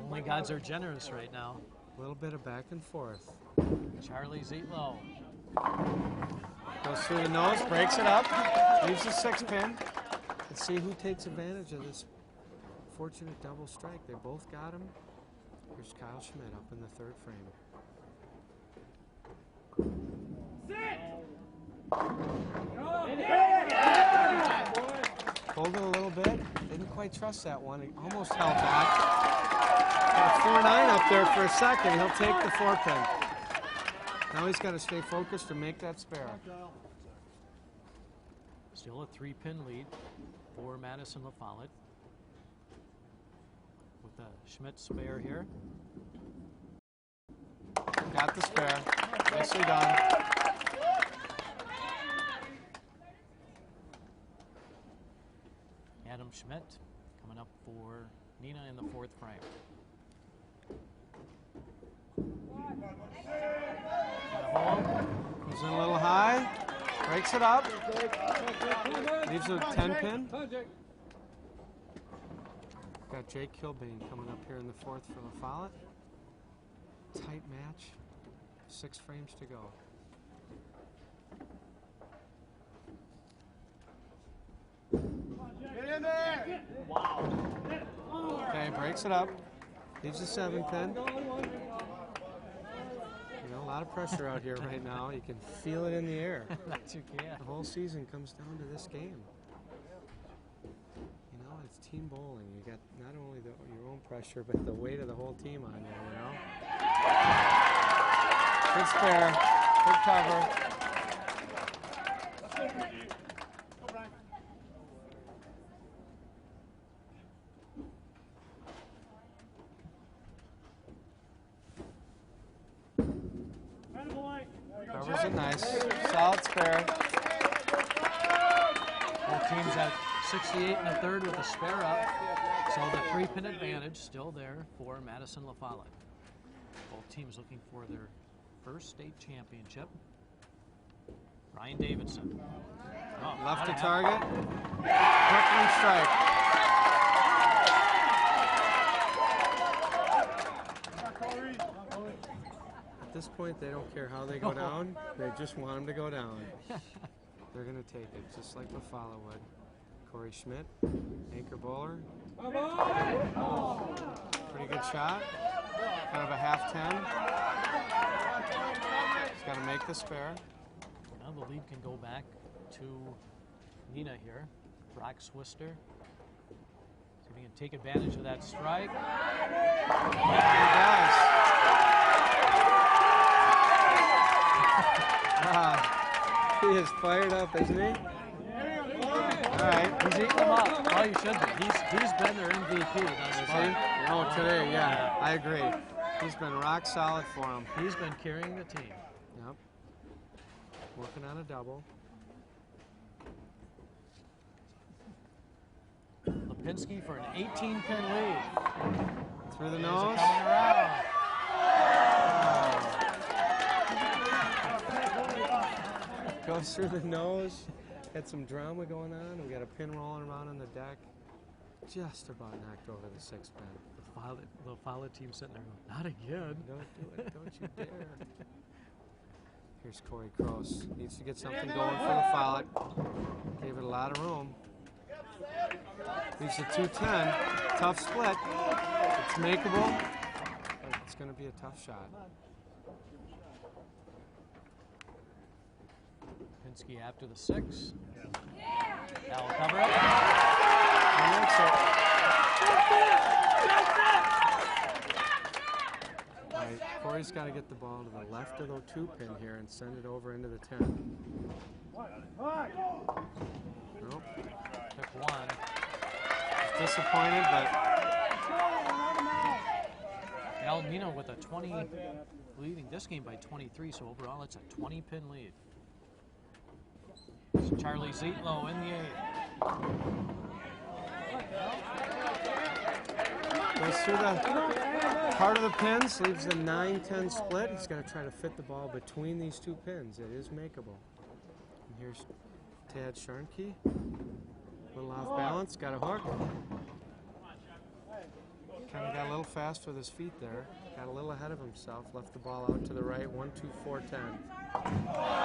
Only gods are generous right now. A little bit of back and forth. Charlie Zietlow. Goes through the nose, breaks it up, leaves a 6-pin. Let's see who takes advantage of this fortunate double strike. They both got him. Here's Kyle Schmidt up in the 3rd frame. Pulled it a little bit. Didn't quite trust that one. He almost held back. Got a 4-9 up there for a second. He'll take the 4-pin. Now he's got to stay focused and make that spare. Still a 3-pin lead for Madison LaFollette. With the Schmidt spare here. Got the spare. Nicely done. Adam Schmidt coming up for Nina in the 4th frame. Goes in a little high, breaks it up, leaves a 10-pin. Got Jake Kilbane coming up here in the 4th for LaFollette. Tight match, 6 frames to go. Get in there! Wow. Okay, breaks it up, leaves a 7-pin. You know, a lot of pressure out here right now. You can feel it in the air. That you can. The whole season comes down to this game. You know, it's team bowling. You got not only your own pressure, but the weight of the whole team on you, you know? Good spare, good cover. Covers it nice. Solid spare. Both teams at 68 1/3 with a spare up. So the 3-pin advantage still there for Madison LaFollette. Both teams looking for their first state championship. Ryan Davidson. Oh, left to target. Brooklyn strike. At this point, they don't care how they go down. They just want them to go down. They're going to take it, just like LaFollette would. Corey Schmidt, anchor bowler. Pretty good shot. Kind of a half 10. He's got to make the spare. Now the lead can go back to Nina here. Brock Swister. See if he can take advantage of that strike. He is fired up, isn't he? All right. He's eating them up. Oh, he should be. He's been their MVP. Oh, today, yeah. I agree. He's been rock solid for him. He's been carrying the team. Yep. Working on a double. Lipinski for an 18-pin lead. Through the nose. Coming around. Goes through the nose. Got some drama going on. We got a pin rolling around on the deck. Just about knocked over the 6-pin. The LaFollette team sitting there going, not again. Don't do it. Don't you dare. Here's Corey Kroos. Needs to get something going for LaFollette. Gave it a lot of room. Leaves a 210. Tough split. It's makeable, but it's going to be a tough shot. Pinsky after the 6. That'll cover it. He makes it. All right, Corey's got to get the ball to the left of the 2-pin here and send it over into the 10. Nope. Took 1. Disappointed, but El Nino with a 20, leading this game by 23, so overall it's a 20-pin lead. It's Charlie Zietlow in the 8. goes through the heart of the pins, leaves the 9-10 split. He's got to try to fit the ball between these 2 pins. It is makeable. And here's Tad Sharnke. A little off balance, got a hook. Kind of got a little fast with his feet there. Got a little ahead of himself, left the ball out to the right, 1, 2, 4, 10.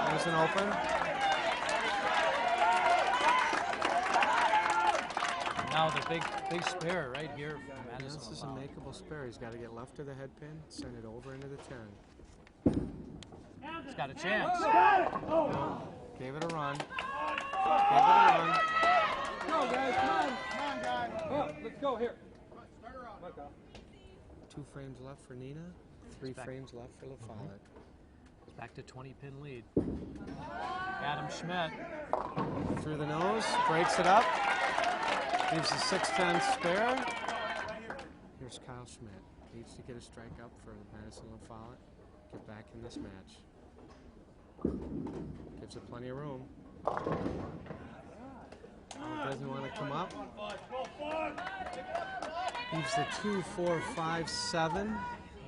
There's an open. Now the big spare right here from Madison. This is a makeable spare. He's got to get left of the head pin, send it over into the 10. He's got a chance. No, gave it a run. Gave it a run. Go, guys. Come on, guys. Oh, let's go here. 2 frames left for Nina. 3 frames left for LaFollette. It's back to 20-pin lead. Adam Schmidt. Through the nose, breaks it up. Leaves a 6-10 spare. Here's Kyle Schmidt. Needs to get a strike up for Madison LaFollette. Get back in this match. Gives it plenty of room. Doesn't want to come up. Leaves the 2, 4, 5, 7. A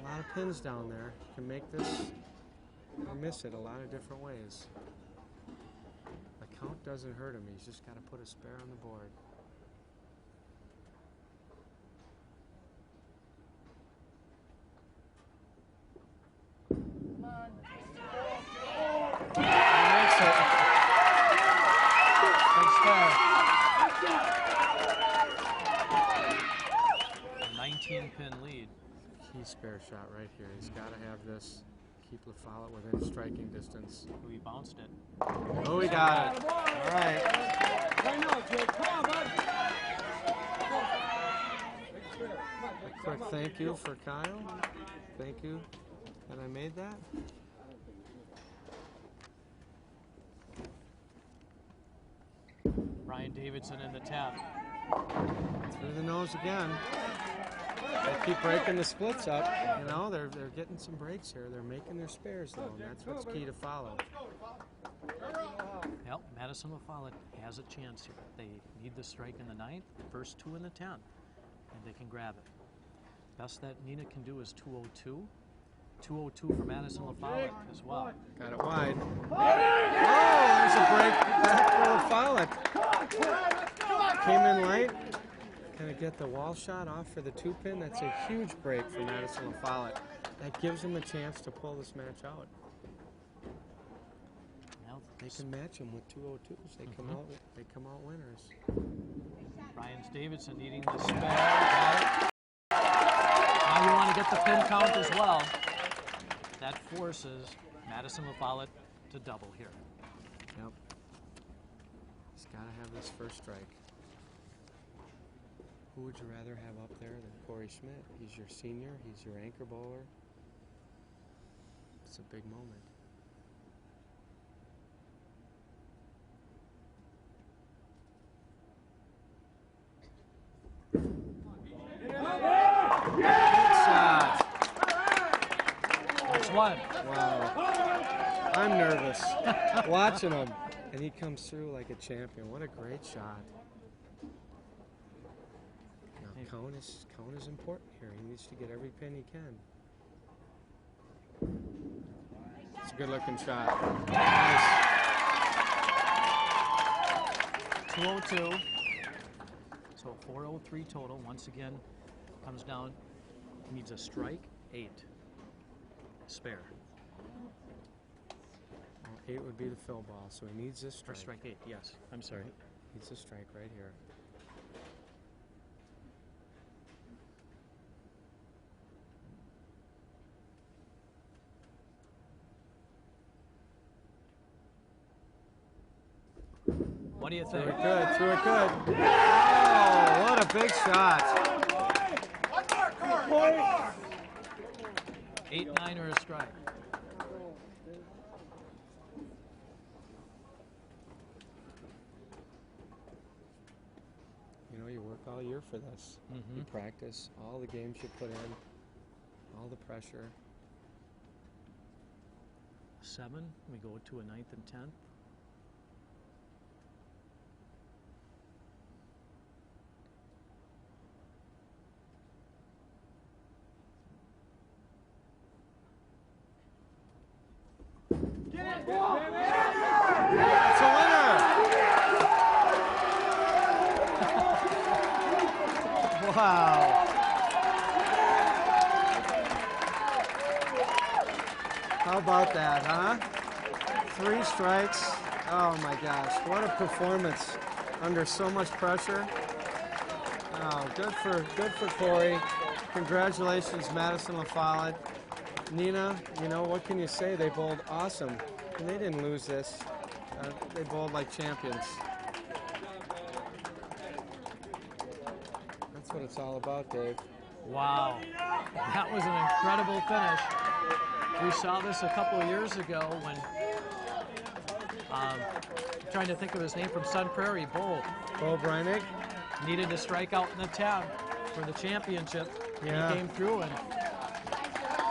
lot of pins down there. Can make this or miss it a lot of different ways. The count doesn't hurt him. He's just got to put a spare on the board. He makes it. Big spare. 19-pin lead. Key spare shot right here. He's got to have this. Keep LaFollette within striking distance. Oh, he bounced it. Oh, he got it. All right. A quick thank you for Kyle. Thank you that I made that. Brian Davidson in the 10. Through the nose again. They keep breaking the splits up. You know, they're getting some breaks here. They're making their spares, though, and that's what's key to follow. Yep, Madison LaFollette has a chance here. They need the strike in the 9th, first 2 in the 10, and they can grab it. Best that Nina can do is 202. 202 for Madison LaFollette as well. Got it wide. Oh, there's a break back for LaFollette. Came in light. Kind of get the wall shot off for the 2-pin. That's a huge break for Madison LaFollette. That gives them a chance to pull this match out. Now they can match them with 202s. They come out winners. Brian Davidson needing the spare. Got it. Now you want to get the pin count as well. That forces Madison LaFollette to double here. Yep. He's got to have this first strike. Who would you rather have up there than Corey Schmidt? He's your senior. He's your anchor bowler. It's a big moment. Good shot. That's 1. Wow. I'm nervous watching him. And he comes through like a champion. What a great shot. Cone is important here. He needs to get every pin he can. It's a good looking shot. Nice. 202. So 403 total. Once again, comes down. Needs a strike. 8. Spare. Well, 8 would be the fill ball, so he needs this strike. Or strike 8. Yes. I'm sorry. Needs a strike right here. What do you think? Threw it good, threw it good. Oh, what a big shot. 8-9 or a strike. You know, you work all year for this. You practice all the games you put in, all the pressure. 7. We go to a 9th and 10th. It's a winner! Wow. How about that, huh? 3 strikes. Oh my gosh, what a performance under so much pressure. Oh, good for Corey. Congratulations, Madison LaFollette. Nina, you know, what can you say? They bowled awesome. And they didn't lose this. They bowled like champions. That's what it's all about, Dave. Wow, that was an incredible finish. We saw this a couple of years ago when, I'm trying to think of his name from Sun Prairie, Bo Breinig needed to strike out in the 10 for the championship. Yeah. He came through, and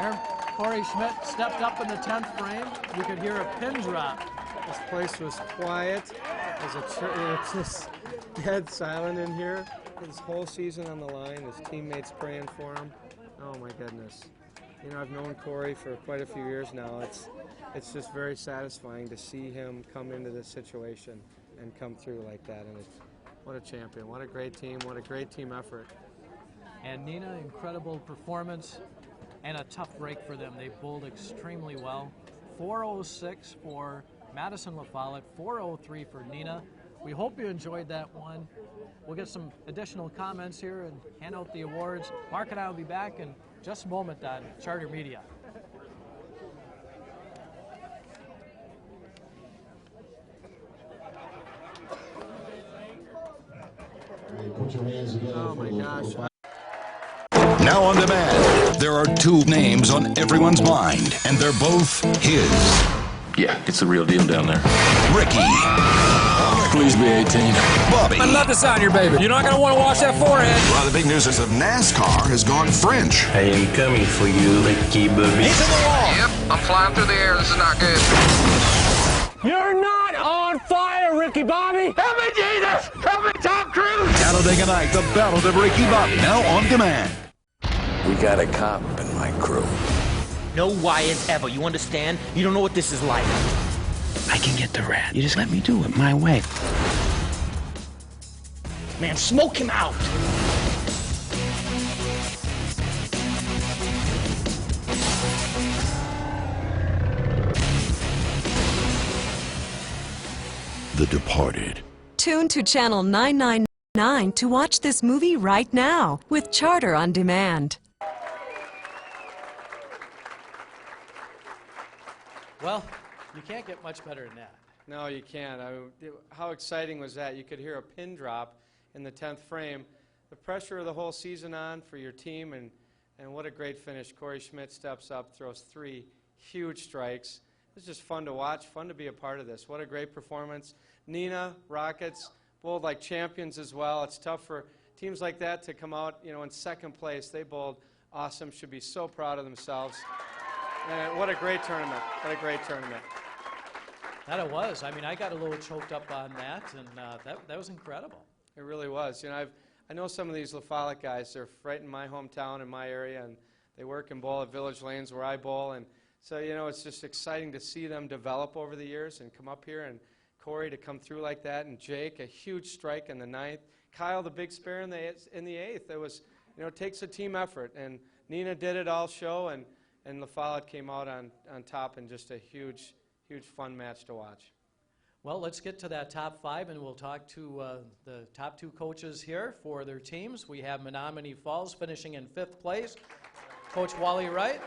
there Corey Schmidt stepped up in the 10th frame. You could hear a pin drop. This place was quiet. It's just dead silent in here. His whole season on the line, his teammates praying for him. Oh my goodness. You know, I've known Corey for quite a few years now. It's just very satisfying to see him come into this situation and come through like that. And what a champion, what a great team, what a great team effort. And Nina, incredible performance and a tough break for them. They bowled extremely well. 406 for Madison LaFollette, 403 for Nina. We hope you enjoyed that one. We'll get some additional comments here and hand out the awards. Mark and I will be back in just a moment on Charter Media. Oh my gosh. Now on demand, there are 2 names on everyone's mind, and they're both his. Yeah, it's the real deal down there. Ricky. Please be 18. Bobby. I'd love to sign your baby. You're not going to want to wash that forehead. Well, the big news is that NASCAR has gone French. I am coming for you, Ricky Bobby. He's in the wall. Yep, I'm flying through the air. This is not good. You're not on fire, Ricky Bobby. Help me, Jesus. Help me, Tom Cruise. Talladega Night, the Battle of Ricky Bobby, now on demand. We got a cop in my crew. No Wyatts ever, you understand? You don't know what this is like. I can get the rat. You just let me do it my way. Man, smoke him out! The Departed. Tune to Channel 999 to watch this movie right now with Charter on Demand. Well, you can't get much better than that. No, you can't. How exciting was that? You could hear a pin drop in the 10th frame. The pressure of the whole season on for your team, and what a great finish. Corey Schmidt steps up, throws 3 huge strikes. It was just fun to watch, fun to be a part of this. What a great performance. Nina, Rockets, bowled like champions as well. It's tough for teams like that to come out, you know, in 2nd place. They bowled awesome, should be so proud of themselves. And what a great tournament. What a great tournament. That it was. I mean, I got a little choked up on that, and that was incredible. It really was. You know, I know some of these LaFollette guys. They're right in my hometown, in my area, and they work and bowl at Village Lanes where I bowl. And so, you know, it's just exciting to see them develop over the years and come up here, and Corey to come through like that, and Jake, a huge strike in the 9th. Kyle, the big spare in the 8th. It was, you know, it takes a team effort, and Nina did it all show, and LaFollette came out on top in just a huge fun match to watch. Well, let's get to that top 5, and we'll talk to the top 2 coaches here for their teams. We have Menominee Falls finishing in 5th place. Coach Wally Wright,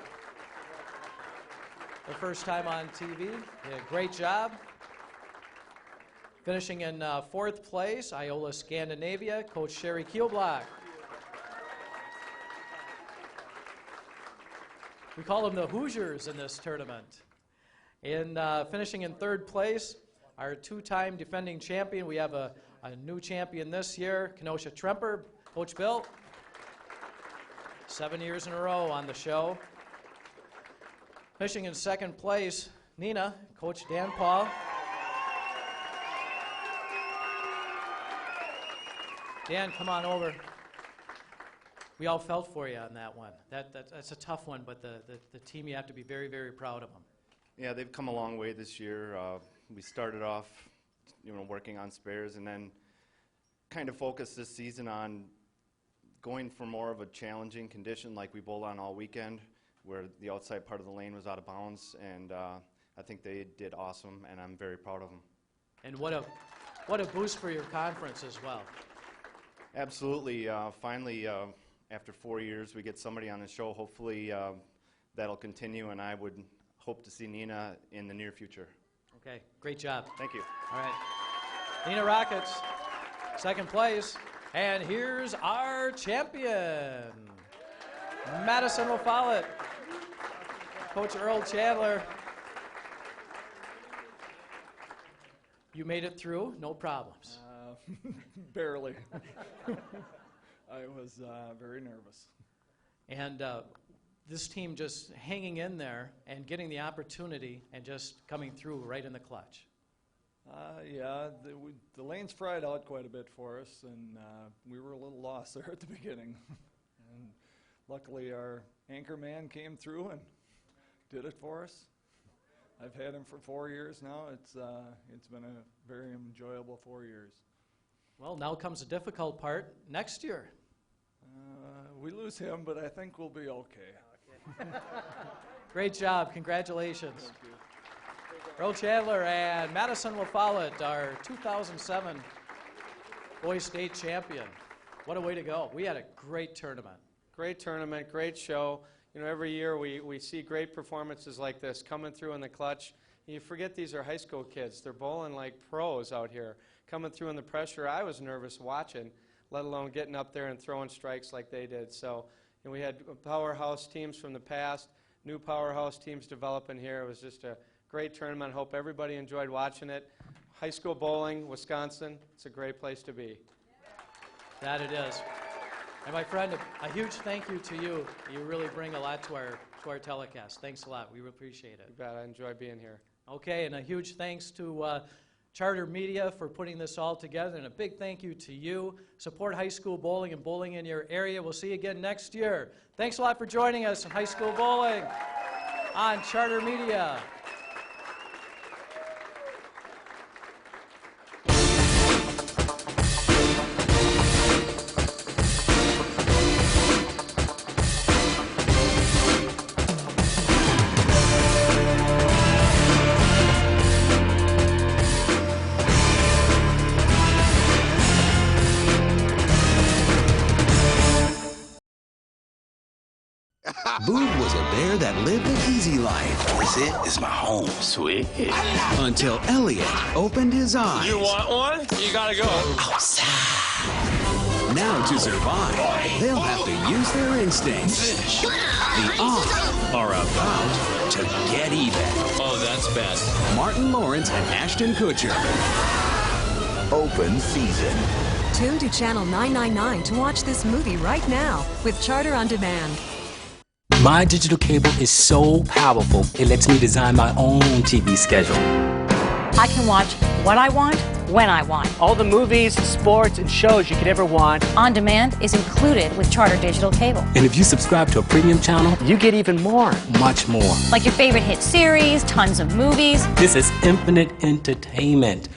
their first time on TV. Did a great job. Finishing in 4th place, Iola-Scandinavia, Coach Sherry Kielblock. We call them the Hoosiers in this tournament. Finishing in 3rd place, our 2-time defending champion. We have a new champion this year, Kenosha Tremper, Coach Bill. 7 years in a row on the show. Finishing in 2nd place, Nina, Coach Dan Paul. Dan, come on over. We all felt for you on that one. That's a tough one, but the team, you have to be very, very proud of them. Yeah, they've come a long way this year. We started off, working on spares, and then kind of focused this season on going for more of a challenging condition like we bowled on all weekend, where the outside part of the lane was out of bounds, and I think they did awesome, and I'm very proud of them. And what a boost for your conference as well. Absolutely. Finally, after 4 years, we get somebody on the show. Hopefully that'll continue, and I would hope to see Nina in the near future. Okay, great job. Thank you. All right. Nina Rockets, 2nd place. And here's our champion, Madison LaFollette. Coach Earl Chandler. You made it through, no problems. Barely. I was very nervous. And this team just hanging in there and getting the opportunity and just coming through right in the clutch. Yeah, the lanes fried out quite a bit for us, and we were a little lost there at the beginning. And luckily our anchor man came through and did it for us. I've had him for 4 years now. It's been a very enjoyable 4 years. Well, now comes the difficult part. Next year. We lose him, but I think we'll be okay. Great job. Congratulations. Thank you. Earl Chandler and Madison LaFollette, our 2007 Boys State champion. What a way to go. We had a great tournament. Great tournament, great show. Every year we see great performances like this coming through in the clutch. You forget these are high school kids. They're bowling like pros out here, coming through in the pressure. I was nervous watching, let alone getting up there and throwing strikes like they did. So we had powerhouse teams from the past, new powerhouse teams developing here. It was just a great tournament. Hope everybody enjoyed watching it. High school bowling, Wisconsin, it's a great place to be. That it is. And my friend, a huge thank you to you. You really bring a lot to our telecast. Thanks a lot. We appreciate it. You bet. I enjoy being here. Okay, and a huge thanks to Charter Media for putting this all together, and a big thank you to you. Support high school bowling and bowling in your area. We'll see you again next year. Thanks a lot for joining us in high school bowling on Charter Media. Boob was a bear that lived an easy life. This is my home. Sweet. Until Elliot opened his eyes. You want one? You gotta go. Outside. Now to survive, they'll have to use their instincts. The odds are about to get even. Oh, that's bad. Martin Lawrence and Ashton Kutcher. Open season. Tune to Channel 999 to watch this movie right now with Charter on Demand. My digital cable is so powerful, it lets me design my own TV schedule. I can watch what I want, when I want. All the movies, sports, and shows you could ever want. On Demand is included with Charter Digital Cable. And if you subscribe to a premium channel, you get even more. Much more. Like your favorite hit series, tons of movies. This is infinite entertainment.